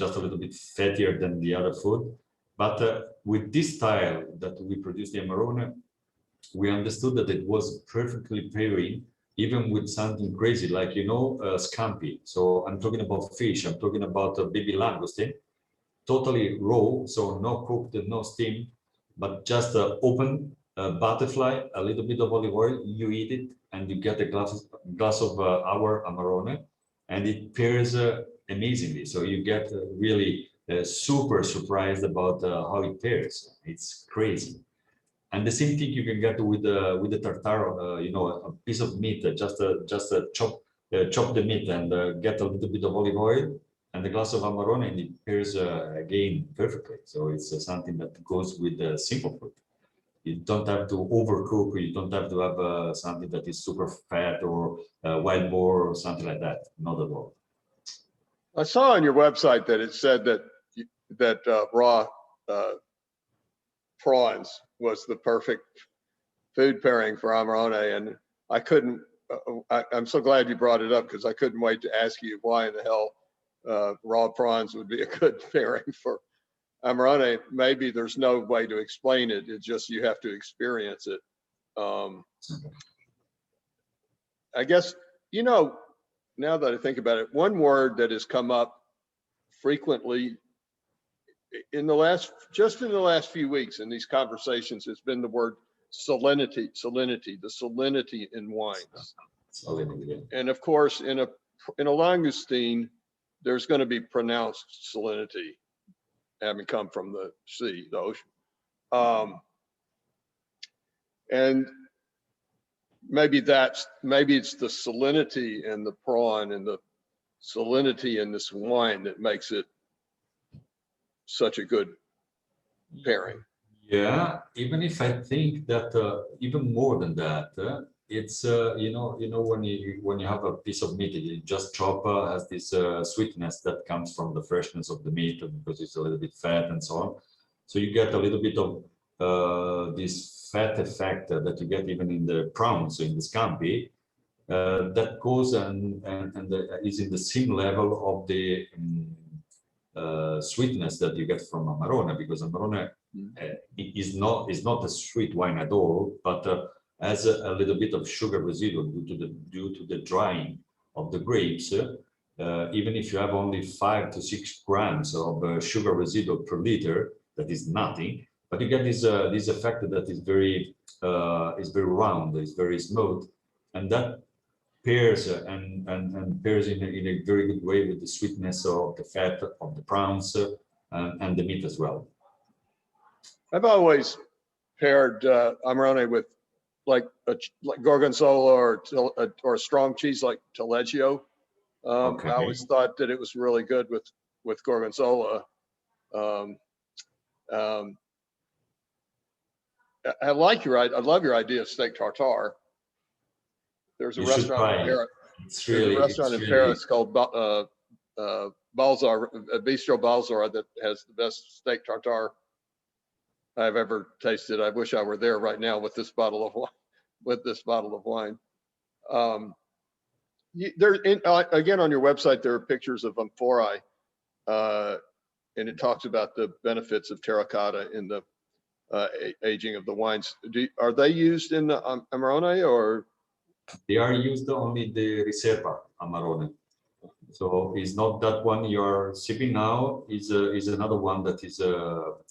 just a little bit fattier than the other food. But with this style that we produce the Amarone, we understood that it was perfectly pairing, even with something crazy like scampi. So I'm talking about fish. I'm talking about baby langoustine, totally raw, so no cooked, no steamed, but just open butterfly, a little bit of olive oil, you eat it, and you get a glass of our Amarone, and it pairs amazingly. So you get really super surprised about how it pairs. It's crazy. And the same thing you can get with the tartare, a piece of meat, just chop the meat and get a little bit of olive oil and a glass of Amarone, and it pairs again perfectly. So it's something that goes with simple food. You don't have to overcook. You don't have to have something that is super fat or wild boar or something like that. Not at all. I saw on your website that it said that raw prawns was the perfect food pairing for Amarone, and I couldn't. I'm so glad you brought it up, because I couldn't wait to ask you why in the hell raw prawns would be a good pairing for Amarone. Maybe there's no way to explain it. It's just you have to experience it. I guess, you know, now that I think about it, one word that has come up frequently in the last, just in the last few weeks in these conversations has been the word salinity, the salinity in wines. And of course, in a Langostine, there's going to be pronounced salinity, having come from the sea, the ocean. And maybe it's the salinity in the prawn and the salinity in this wine that makes it such a good pairing. Yeah, even if I think that even more than that, it's you know when you have a piece of meat, you just chop has this sweetness that comes from the freshness of the meat because it's a little bit fat and so on. So you get a little bit of this fat effect that you get even in the prawns, in the scampi, that goes and is in the same level of the sweetness that you get from Amarone, because Amarone is not a sweet wine at all, but has a little bit of sugar residual due to the drying of the grapes. Even if you have only 5 to 6 grams of sugar residual per liter, that is nothing. But you get this effect that is very round, is very smooth, and that pairs and pairs in a very good way with the sweetness of the fat of the prawns and the meat as well. I've always paired Amarone with like Gorgonzola or a strong cheese like Taleggio. Okay. I always thought that it was really good with Gorgonzola. I love your idea of steak tartare. There's a restaurant in Paris. There's a restaurant in Paris called Balzar, Bistro Balzar, that has the best steak tartare I've ever tasted. I wish I were there right now with this bottle of wine. Again, on your website, there are pictures of amphorae, and it talks about the benefits of terracotta in the aging of the wines. Are they used in the Amarone, or? They are used only the Riserva Amarone. So it's not that one you're sipping now. Is another one that is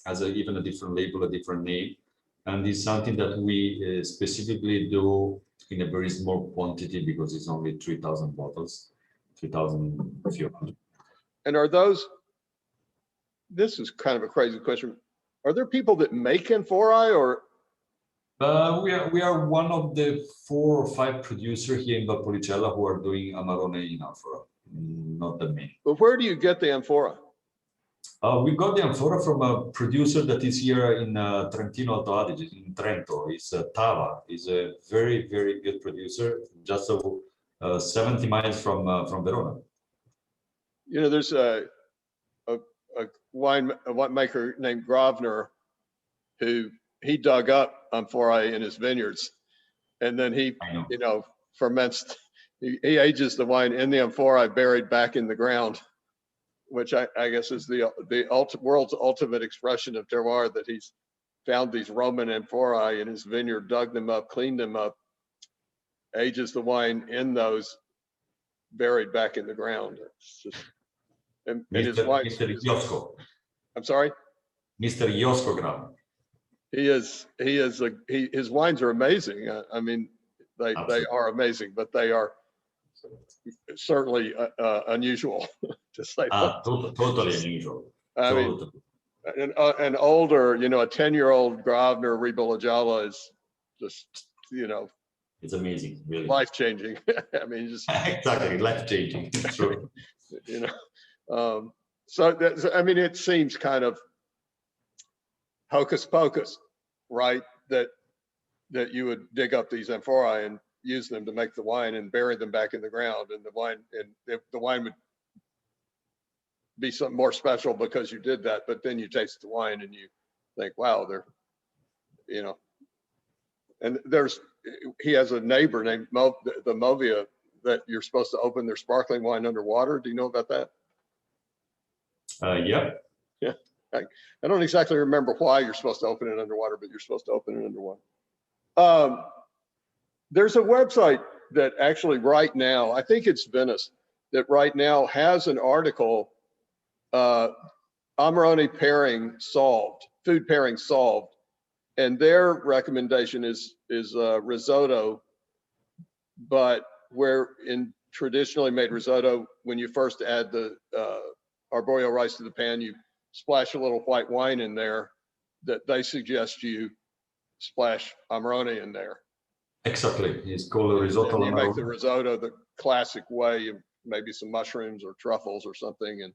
has even a different label, a different name, and is something that we specifically do in a very small quantity because it's only 3,000 bottles, 3,000 few hundred. And are those? This is kind of a crazy question. Are there people that make amphorae, or? We are one of the 4 or 5 producers here in Valpolicella who are doing Amarone in amphora, not that many. But where do you get the amphora? We got the amphora from a producer that is here in Trentino Alto Adige, in Trento. It's Tava. He's a very, very good producer, just 70 miles from Verona. You know, there's a winemaker named Gravner who he dug up amphorae in his vineyards, and then he, ferments. He ages the wine in the amphorae buried back in the ground, which I guess is the world's ultimate expression of terroir, that he's found these Roman amphorae in his vineyard, dug them up, cleaned them up, ages the wine in those buried back in the ground. It's just, and his wine. Mr. Iosco. I'm sorry? Mr. Iosco Graham. His wines are amazing. I mean, they are amazing, but they are certainly unusual to say. Totally unusual. I mean, an older, a 10-year-old Gravner Ribologgiolo is just, it's amazing, really life-changing. I mean, just exactly life-changing. True. So I mean, it seems kind of hocus pocus, right? That you would dig up these amphorae and use them to make the wine and bury them back in the ground, and the wine would be something more special because you did that. But then you taste the wine and you think, wow, and he has a neighbor named the Movia that you're supposed to open their sparkling wine underwater. Do you know about that? Yeah. Yeah. I don't exactly remember why you're supposed to open it underwater, but you're supposed to open it underwater. There's a website that actually right now, I think it's Venice, that right now has an article, Amarone pairing solved, food pairing solved. And their recommendation is risotto, but where in traditionally made risotto, when you first add the arborio rice to the pan, you splash a little white wine in there, that they suggest you splash Amarone in there. Exactly, it's called a risotto. And you make the risotto the classic way, maybe some mushrooms or truffles or something,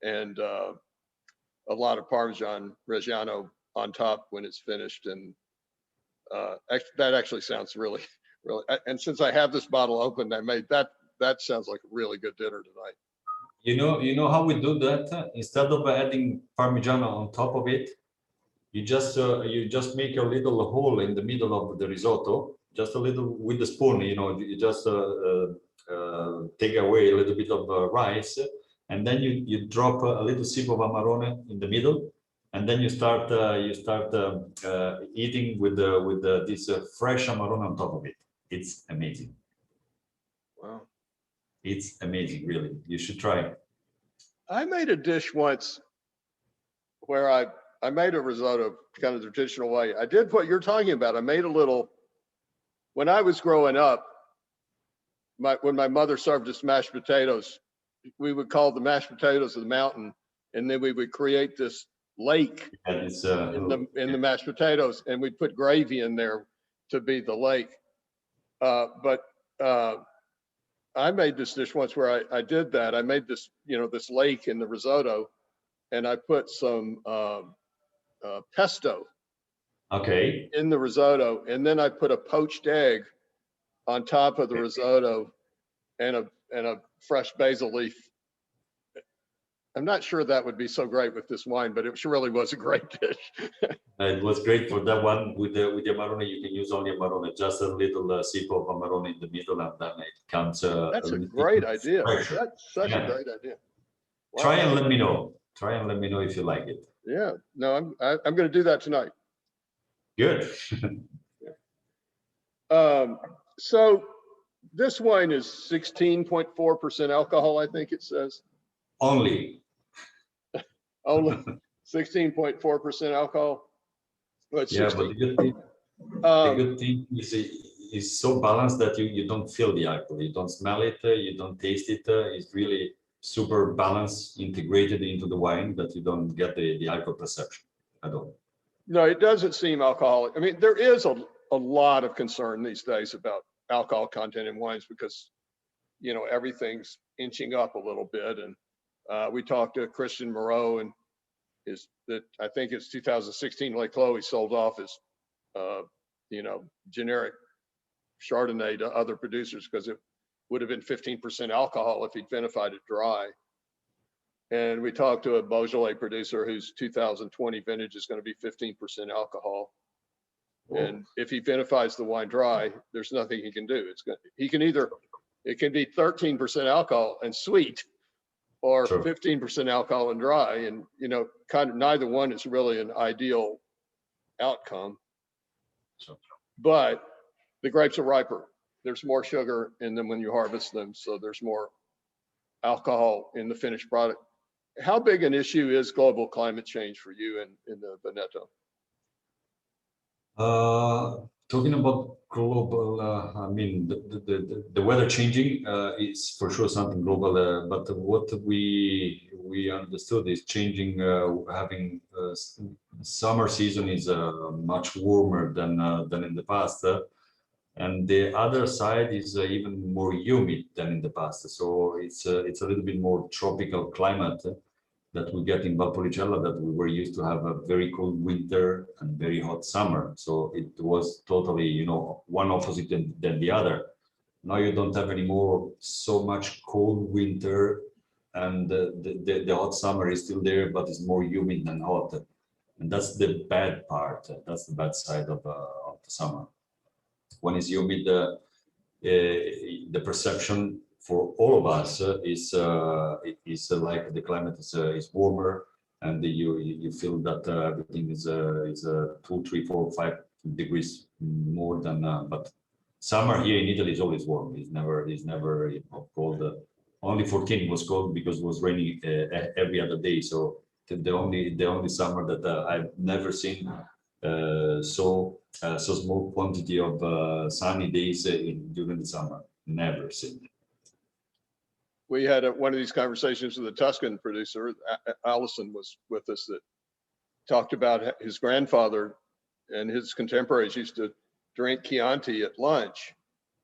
and a lot of Parmesan Reggiano on top when it's finished. And that actually sounds really, really, and since I have this bottle open, I made that sounds like a really good dinner tonight. You know how we do that? Instead of adding Parmigiano on top of it, you just make a little hole in the middle of the risotto, just a little with the spoon. You just take away a little bit of rice, and then you drop a little sip of Amarone in the middle, and then you start eating with this fresh Amarone on top of it. It's amazing. Wow, it's amazing, really. You should try it. I made a dish once where I made a risotto kind of the traditional way. I did what you're talking about. I made a little, when I was growing up, when my mother served us mashed potatoes, we would call the mashed potatoes of the mountain, and then we would create this lake in the mashed potatoes, and we'd put gravy in there to be the lake. But I made this dish once where I did that. I made this, this lake in the risotto, and I put some pesto in the risotto, and then I put a poached egg on top of the risotto and a fresh basil leaf. I'm not sure that would be so great with this wine, but it really was a great dish. It was great for that one with the Amarone. You can use only Amarone, just a little sip of Amarone in the middle, and then it comes. That's a great idea. That's such a great idea. Wow. Try and let me know. Try and let me know if you like it. Yeah. No, I'm going to do that tonight. Good. So this wine is 16.4% alcohol, I think it says. Only 16.4% alcohol. Well, yeah, 16. But the good thing is so balanced that you don't feel the alcohol, you don't smell it, you don't taste it. It's really super balanced, integrated into the wine, that you don't get the alcohol perception at all. No, it doesn't seem alcoholic. I mean, there is a lot of concern these days about alcohol content in wines because, everything's inching up a little bit. And we talked to Christian Moreau, and I think it's 2016 Lake Chloe sold off his, generic Chardonnay to other producers because it would have been 15% alcohol if he'd vinified it dry. And we talked to a Beaujolais producer whose 2020 vintage is going to be 15% alcohol. Whoa. And if he vinifies the wine dry, there's nothing he can do. It can be 13% alcohol and sweet, or 15% alcohol and dry, and kind of neither one is really an ideal outcome. But the grapes are riper. There's more sugar in them when you harvest them, so there's more alcohol in the finished product. How big an issue is global climate change for you in the Veneto? Talking about global, I mean, the weather changing is for sure something global, but what we understood is changing, having summer season is much warmer than in the past, and the other side is even more humid than in the past. So it's a little bit more tropical climate that we get in Valpolicella, that we were used to have a very cold winter and very hot summer. So it was totally, one opposite than the other. Now you don't have anymore so much cold winter, and the hot summer is still there, but it's more humid than hot. And that's the bad part. That's the bad side of the summer. When it's humid, the perception for all of us is like the climate is warmer, and you feel that everything is 2, 3, 4, 5 degrees more than. But summer here in Italy is always warm. It's never you know, cold. Only 14 was cold because it was raining every other day. So the only summer that I've never seen so small quantity of sunny days during the summer. Never seen. We had one of these conversations with a Tuscan producer. Allison was with us, that talked about his grandfather and his contemporaries used to drink Chianti at lunch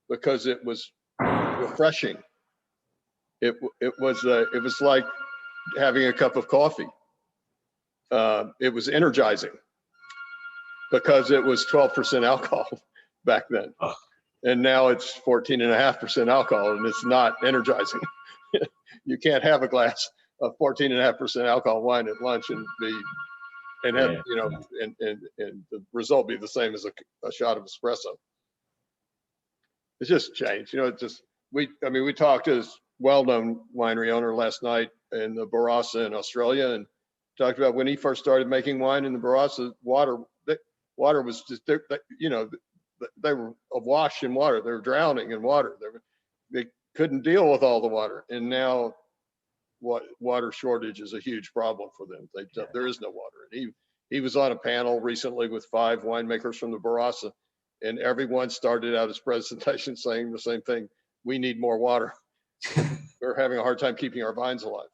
because it was refreshing. It was like having a cup of coffee. It was energizing because it was 12% alcohol back then. Oh. And now it's 14.5% alcohol, and it's not energizing. You can't have a glass of 14.5% alcohol wine at lunch and have, you know, and the result be the same as a shot of espresso. It's just changed, you know. It just we talked to this well-known winery owner last night in the Barossa in Australia, and talked about when he first started making wine in the Barossa, water was just, you know, they were awash in water. They were drowning in water. They couldn't deal with all the water, and now water shortage is a huge problem for them. There is no water. And he was on a panel recently with 5 winemakers from the Barossa, and everyone started out his presentation saying the same thing: we need more water. We're having a hard time keeping our vines alive.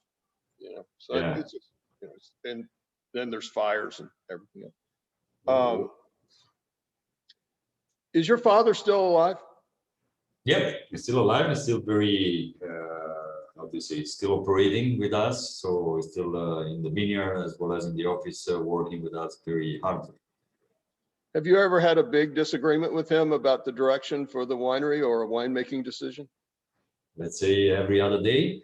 You know, so it's just, you know, and then there's fires and everything else. Is your father still alive? Yep, he's still alive. He's still very, how do you say, still operating with us. So he's still in the vineyard as well as in the office, working with us very hard. Have you ever had a big disagreement with him about the direction for the winery or a winemaking decision? Let's say every other day.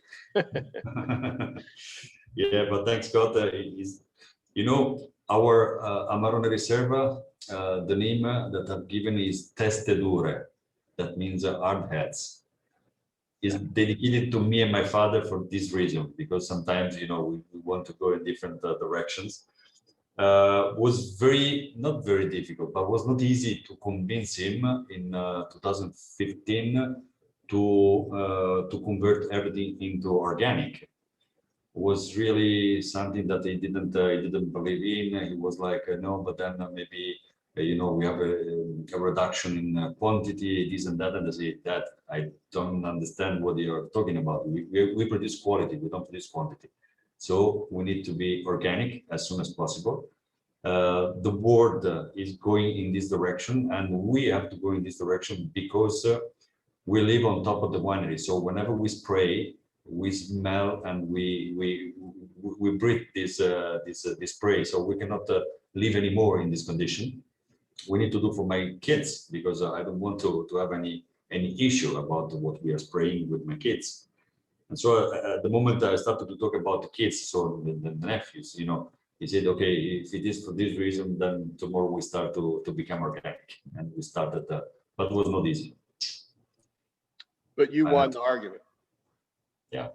Yeah, but thanks God, you know, our Amarone Riserva, the name that I've given is Teste Dure. That means hard heads. Is dedicated to me and my father for this reason, because sometimes, you know, we want to go in different directions. Was not very difficult, but was not easy to convince him in 2015 to convert everything into organic. Was really something that he didn't believe in. He was like, no, but then maybe you know, we have a reduction in quantity, this and that, and I say that I don't understand what you're talking about. We produce quality, we don't produce quantity. So we need to be organic as soon as possible. The board is going in this direction, and we have to go in this direction because we live on top of the winery. So whenever we spray, we smell and we breathe this spray. So we cannot live anymore in this condition. We need to do for my kids, because I don't want to have any issue about what we are spraying with my kids. And so at the moment I started to talk about the kids, so the nephews, you know, he said, okay, if it is for this reason, then tomorrow we start to become organic. And we started, but it was not easy. But you won the argument. Yeah.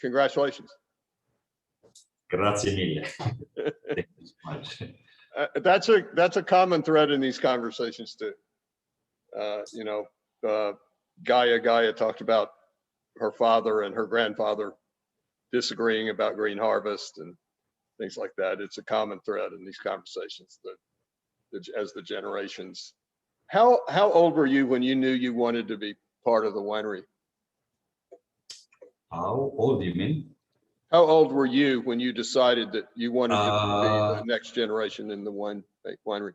Congratulations. Grazie mille. Thank you so much. That's a common thread in these conversations too. You know, Gaia talked about her father and her grandfather disagreeing about green harvest and things like that. It's a common thread in these conversations as the generations. How old were you when you knew you wanted to be part of the winery? How old do you mean? How old were you when you decided that you wanted to be the next generation in the winery?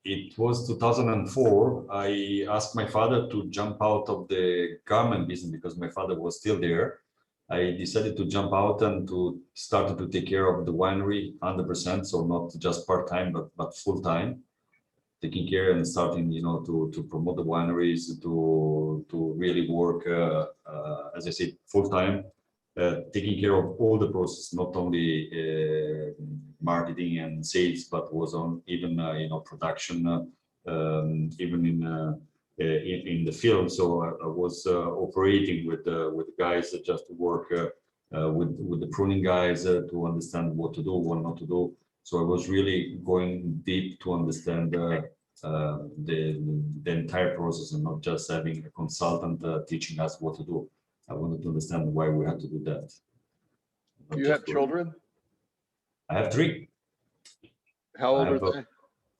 It was 2004. I asked my father to jump out of the garment business because my father was still there. I decided to jump out and to start to take care of the winery 100%, so not just part-time, but full-time, taking care and starting, you know, to promote the wineries, to really work, as I said, full-time, taking care of all the process, not only marketing and sales, but was on even you know, production, even in the field. So I was operating with guys that just work with the pruning guys to understand what to do, what not to do. So I was really going deep to understand the entire process and not just having a consultant teaching us what to do. I wanted to understand why we had to do that. Do you have children? I have three. How old are they?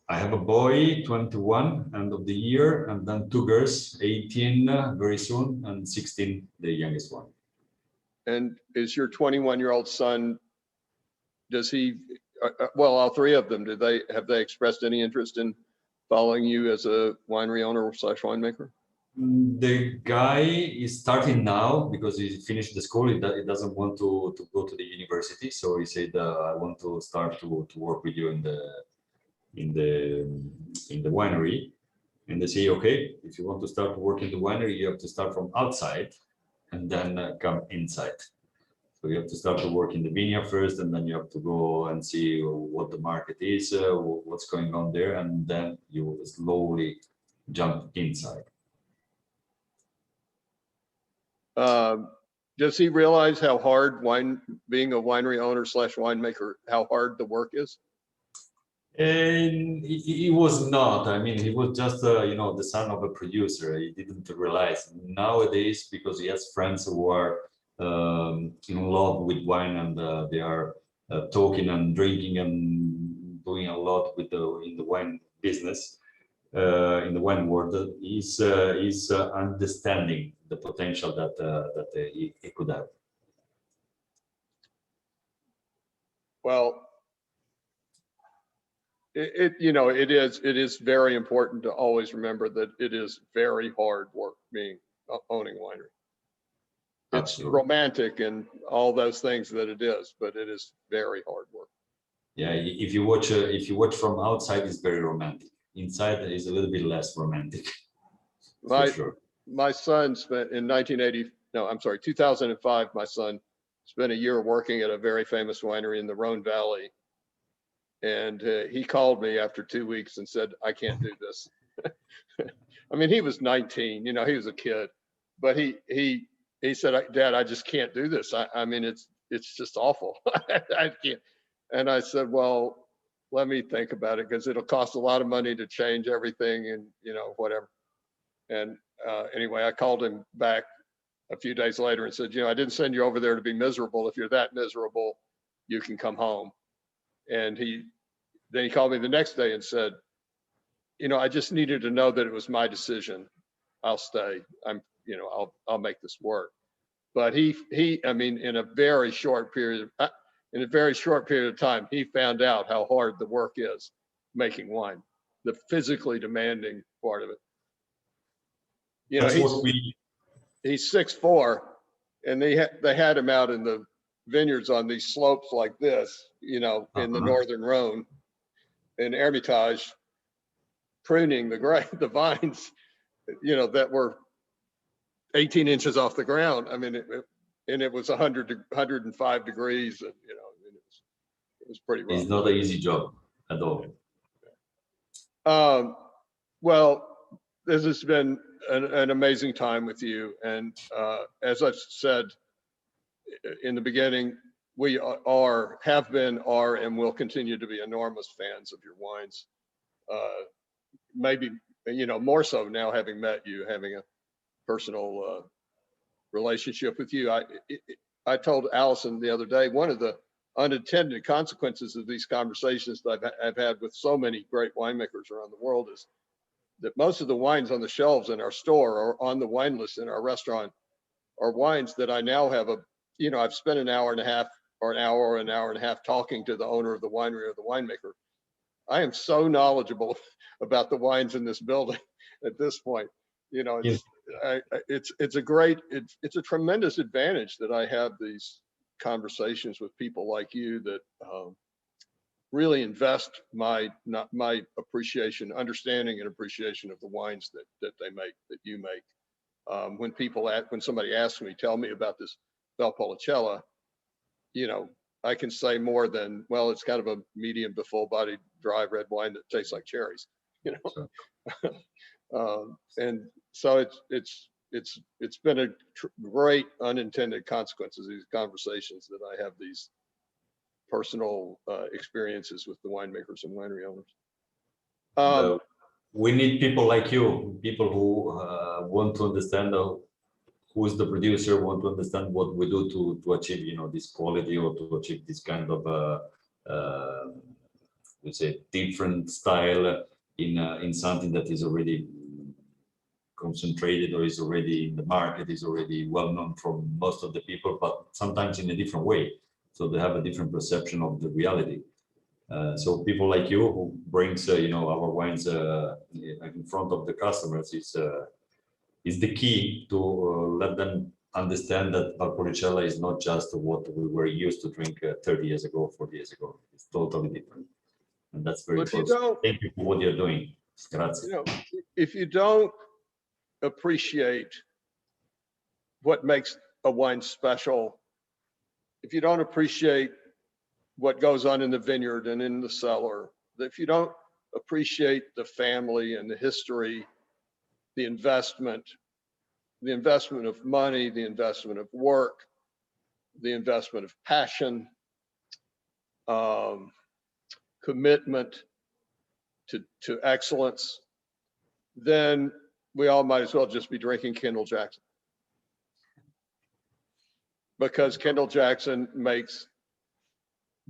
I have a boy, 21, end of the year, and then two girls, 18 very soon, and 16, the youngest one. And is your 21-year-old son, does he, well, all three of them, have they expressed any interest in following you as a winery owner / winemaker? The guy is starting now because he finished the school. He doesn't want to go to the university, so he said, "I want to start to work with you in the winery." And they say, "Okay, if you want to start to work in the winery, you have to start from outside and then come inside. So you have to start to work in the vineyard first, and then you have to go and see what the market is, what's going on there, and then you will slowly jump inside." Does he realize how hard being a winery owner / winemaker, how hard the work is? And he was not. I mean, he was just, the son of a producer. He didn't realize. Nowadays, because he has friends who are in love with wine, and they are talking and drinking and doing a lot in the wine business, in the wine world, is understanding the potential that he could have. Well, it is very important to always remember that it is very hard work owning a winery. It's Absolutely. romantic and all those things that it is, but it is very hard work. Yeah, if you watch from outside, it's very romantic. Inside is a little bit less romantic. For sure. My son spent in 2005, my son spent a year working at a very famous winery in the Rhone Valley. And he called me after 2 weeks and said, "I can't do this." I mean, he was 19, he was a kid, but he said, "Dad, I just can't do this. I mean, it's just awful. I can't." And I said, "Well, let me think about it, because it'll cost a lot of money to change everything and, whatever." And anyway, I called him back a few days later and said, "I didn't send you over there to be miserable. If you're that miserable, you can come home." And then he called me the next day and said, "I just needed to know that it was my decision. I'll stay. I'll make this work." But I mean, in a very short period of time, he found out how hard the work is making wine, the physically demanding part of it. He's 6'4", and they had him out in the vineyards on these slopes like this, in the northern Rhone, in Hermitage, pruning the vines, that were 18 inches off the ground. I mean, it was 105 degrees, and it was pretty rough. It's not an easy job at all. Well, this has been an amazing time with you, and as I said in the beginning, we have been, and will continue to be enormous fans of your wines. Maybe more so now, having met you, having a personal relationship with you. I told Allison the other day, one of the unintended consequences of these conversations that I've had with so many great winemakers around the world is that most of the wines on the shelves in our store or on the wine list in our restaurant are wines that I now have I've spent an hour and a half or an hour and a half talking to the owner of the winery or the winemaker. I am so knowledgeable about the wines in this building at this point. It's a tremendous advantage that I have these conversations with people like you that really invest my appreciation, understanding and appreciation of the wines that they make, that you make. When somebody asks me, "Tell me about this Valpolicella," I can say more than, "Well, it's kind of a medium to full-bodied dry red wine that tastes like cherries," and so it's been a great unintended consequences of these conversations that I have these personal experiences with the winemakers and winery owners. we need people like you, people who want to understand who is the producer, want to understand what we do to achieve, you know, this quality or to achieve this kind of let's say different style in something that is already concentrated or is already in the market, is already well known from most of the people, but sometimes in a different way. So they have a different perception of the reality. So people like you who brings you know, our wines in front of the customers is the key to let them understand that Valpolicella is not just what we were used to drink 30 years ago, 40 years ago. It's totally different, and that's very But if you important. don't, Thank you for what you're doing. Grazie. you know, if you don't appreciate what makes a wine special, if you don't appreciate what goes on in the vineyard and in the cellar, if you don't appreciate the family and the history, the investment of money, the investment of work, the investment of passion, commitment to excellence, then we all might as well just be drinking Kendall Jackson. Because Kendall Jackson makes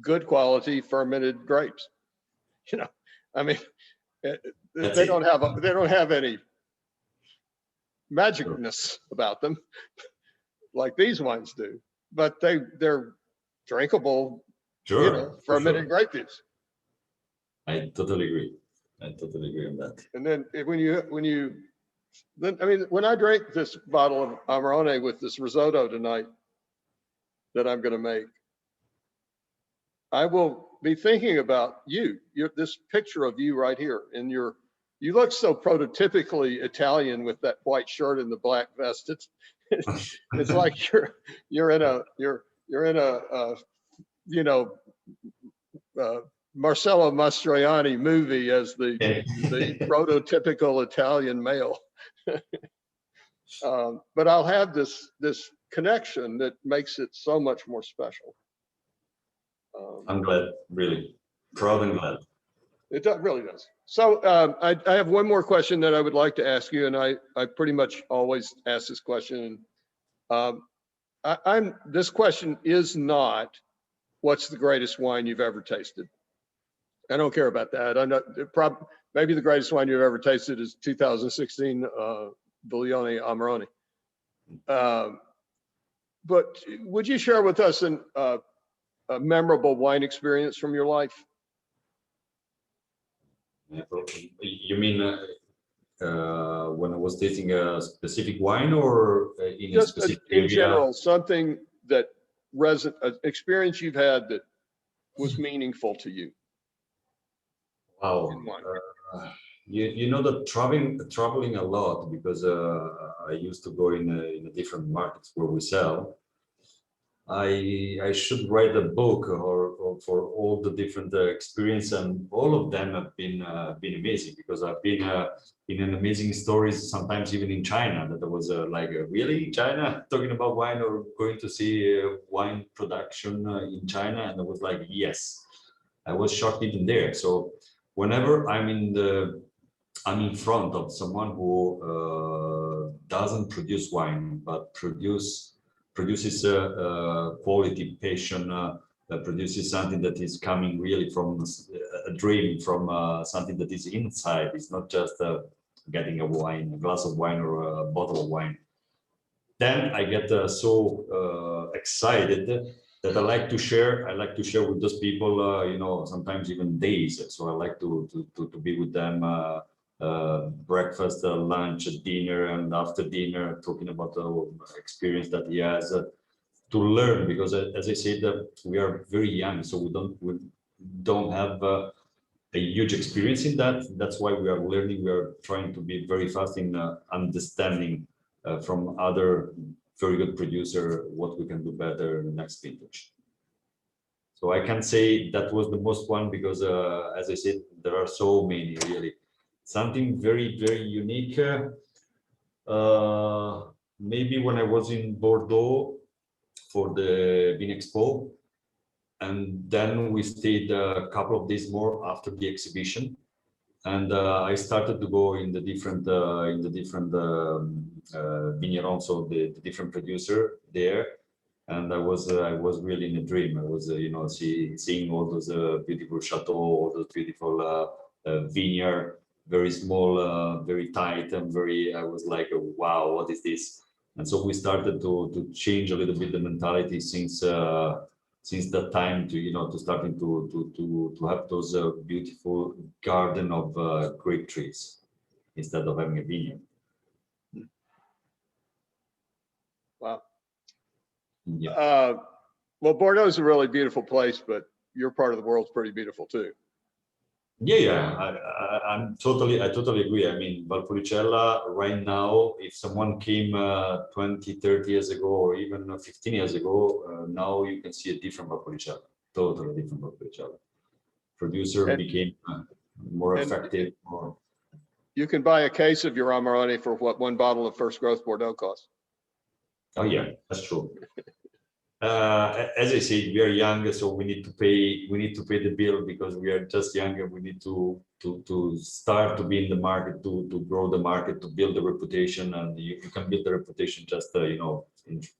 good quality fermented grapes. You know, I mean, they don't have any magicness about them like these wines do, but they're drinkable, Sure, you know, fermented grape juice. I totally agree. I totally agree on that. And then when I drank this bottle of Amarone with this risotto tonight that I'm going to make, I will be thinking about you. This picture of you right here you look so prototypically Italian with that white shirt and the black vest. It's like you're in a you know, Marcello Mastroianni movie as the prototypical Italian male. But I'll have this connection that makes it so much more special. I'm glad, really proud and glad. It really does. So I have one more question that I would like to ask you, and I pretty much always ask this question. This question is not, what's the greatest wine you've ever tasted? I don't care about that. I know maybe the greatest wine you've ever tasted is 2016 Buglioni Amarone. But would you share with us a memorable wine experience from your life? You mean when I was tasting a specific wine, or in Just a specific in area? general, something that an experience you've had that was meaningful to you. Wow. You know that traveling a lot, because I used to go in different markets where we sell. I should write a book or for all the different experience, and all of them have been amazing, because I've been in an amazing stories, sometimes even in China, that I was like, really China, talking about wine, or going to see wine production in China, and I was like, yes, I was shocked even there. So whenever I'm in front of someone who doesn't produce wine, but produces quality, passion, produces something that is coming really from a dream, from something that is inside. It's not just getting a glass of wine or a bottle of wine. Then I get so excited that I like to share. I like to share with those people, you know, sometimes even days. So I like to be with them. Breakfast, lunch, dinner, and after dinner, talking about the experience that he has to learn. Because as I said, we are very young, so we don't have a huge experience in that. That's why we are learning. We are trying to be very fast in understanding from other very good producer what we can do better in the next vintage. So I can say that was the most one, because as I said, there are so many really. Something very, very unique. Maybe when I was in Bordeaux for the Vin Expo, and then we stayed a couple of days more after the exhibition. and I started to go in the different vignerons, so the different producer there, and I was really in a dream. I was you know, seeing all those beautiful chateau, all those beautiful vineyard, very small, very tight, and very. I was like, wow, what is this? And so we started to change a little bit the mentality since that time, to, you know, to starting to have those beautiful garden of grape trees instead of having a vineyard. Wow. Yeah. Well, Bordeaux is a really beautiful place, but your part of the world's pretty beautiful too. Yeah, I totally agree. I mean, Valpolicella right now, if someone came 20, 30 years ago, or even 15 years ago, now you can see a different Valpolicella, totally different Valpolicella. Producer became more effective. More. You can buy a case of your Amarone for what one bottle of first growth Bordeaux costs. Oh yeah, that's true. As I said, we are young, so we need to pay the bill because we are just young, and we need to start to be in the market, to grow the market, to build the reputation. And you can build the reputation just you know,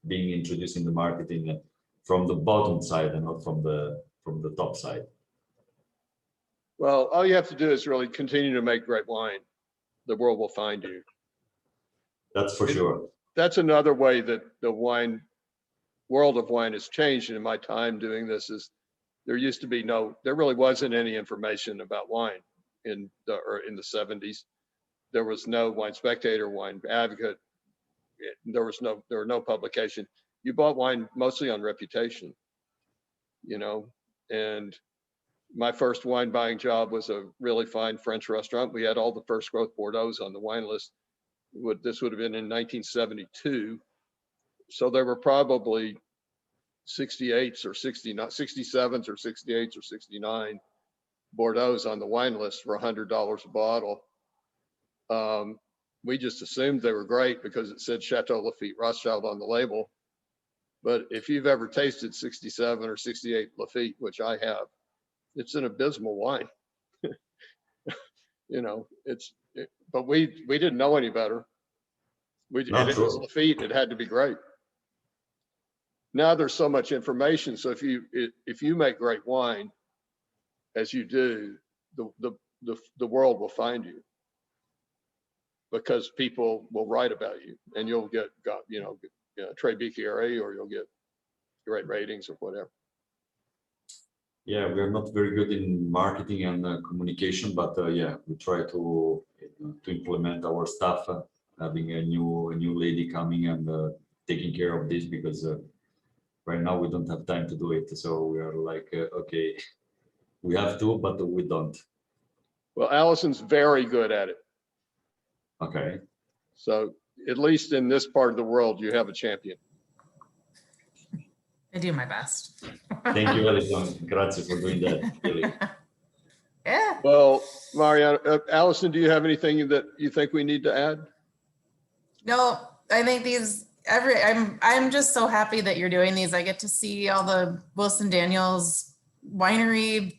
being introduced in the marketing from the bottom side and not from the top side. Well, all you have to do is really continue to make great wine. The world will find you. That's for sure. That's another way that the world of wine has changed in my time doing this. Is there used to be there really wasn't any information about wine in the 70s. There was no Wine Spectator, Wine Advocate. There were no publication. You bought wine mostly on reputation, you know. And my first wine buying job was a really fine French restaurant. We had all the first growth Bordeaux on the wine list. This would have been in 1972. So there were probably 68s or 67s or 68s or 69 Bordeaux on the wine list for $100 a bottle. We just assumed they were great because it said Chateau Lafite Rothschild on the label. But if you've ever tasted 67 or 68 Lafite, which I have, it's an abysmal wine. You know, but we didn't know any better. And it was Lafite, it had to be great. Now there's so much information. So if you make great wine, as you do, the world will find you, because people will write about you, and you'll get Trey Bicchiere, or you'll get great ratings or whatever. Yeah, we are not very good in marketing and communication, but yeah, we try to implement our stuff. Having a new lady coming and taking care of this, because right now we don't have time to do it. So we are like, okay, we have to, but we don't. Well, Allison's very good at it. Okay. So at least in this part of the world, you have a champion. I do my best. Thank you, Alison. Grazie for doing that. Really. Yeah. Well, Mariano, Allison, do you have anything that you think we need to add? No, I think I'm just so happy that you're doing these. I get to see all the Wilson Daniels winery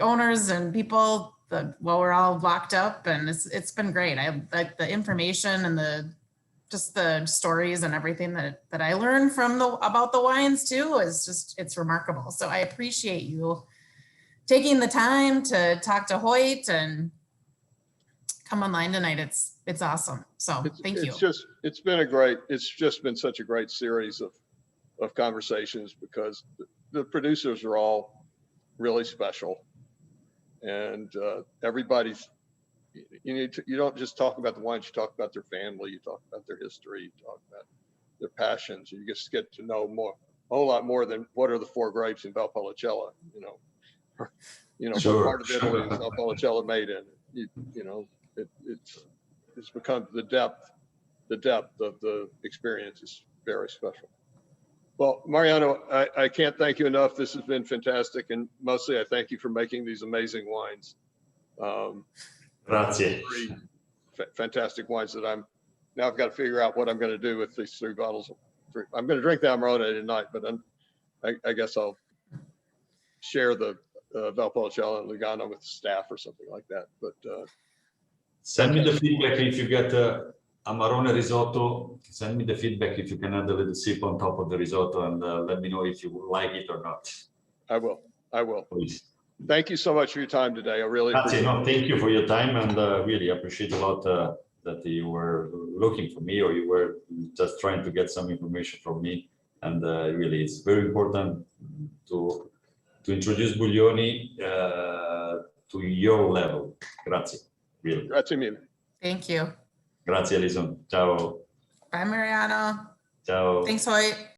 owners and people while we're all locked up, and it's been great. I like the information and just the stories and everything that I learned about the wines too it's remarkable. So I appreciate you taking the time to talk to Hoyt and come online tonight. It's awesome. So thank you. It's just been such a great series of conversations, because the producers are all really special, and everybody's, you don't just talk about the wines, you talk about their family, you talk about their history, you talk about their passions. You just get to know a whole lot more than what are the 4 grapes in Valpolicella, Sure. what part of Italy is Valpolicella made in. It's become the depth of the experience is very special. Well, Mariano, I can't thank you enough. This has been fantastic, and mostly I thank you for making these amazing wines. Grazie. 3 fantastic wines that I've got to figure out what I'm going to do with these 3 bottles. I'm going to drink the Amarone tonight, but I guess I'll share the Valpolicella and Lugano with staff or something like that. But send me the feedback if you get Amarone risotto. Send me the feedback if you can add a little sip on top of the risotto, and let me know if you like it or not. I will. I will. Please. Thank you so much for your time today. I really appreciate No, thank you for your time, and really appreciate a lot that you were looking for me, or you were just trying to get some information from me. And really, it's very important to introduce Buglioni to your level. Grazie. Really. Grazie mille. Thank you. Grazie, Alison. Ciao. Bye, Mariano. Ciao. Thanks, Hoyt.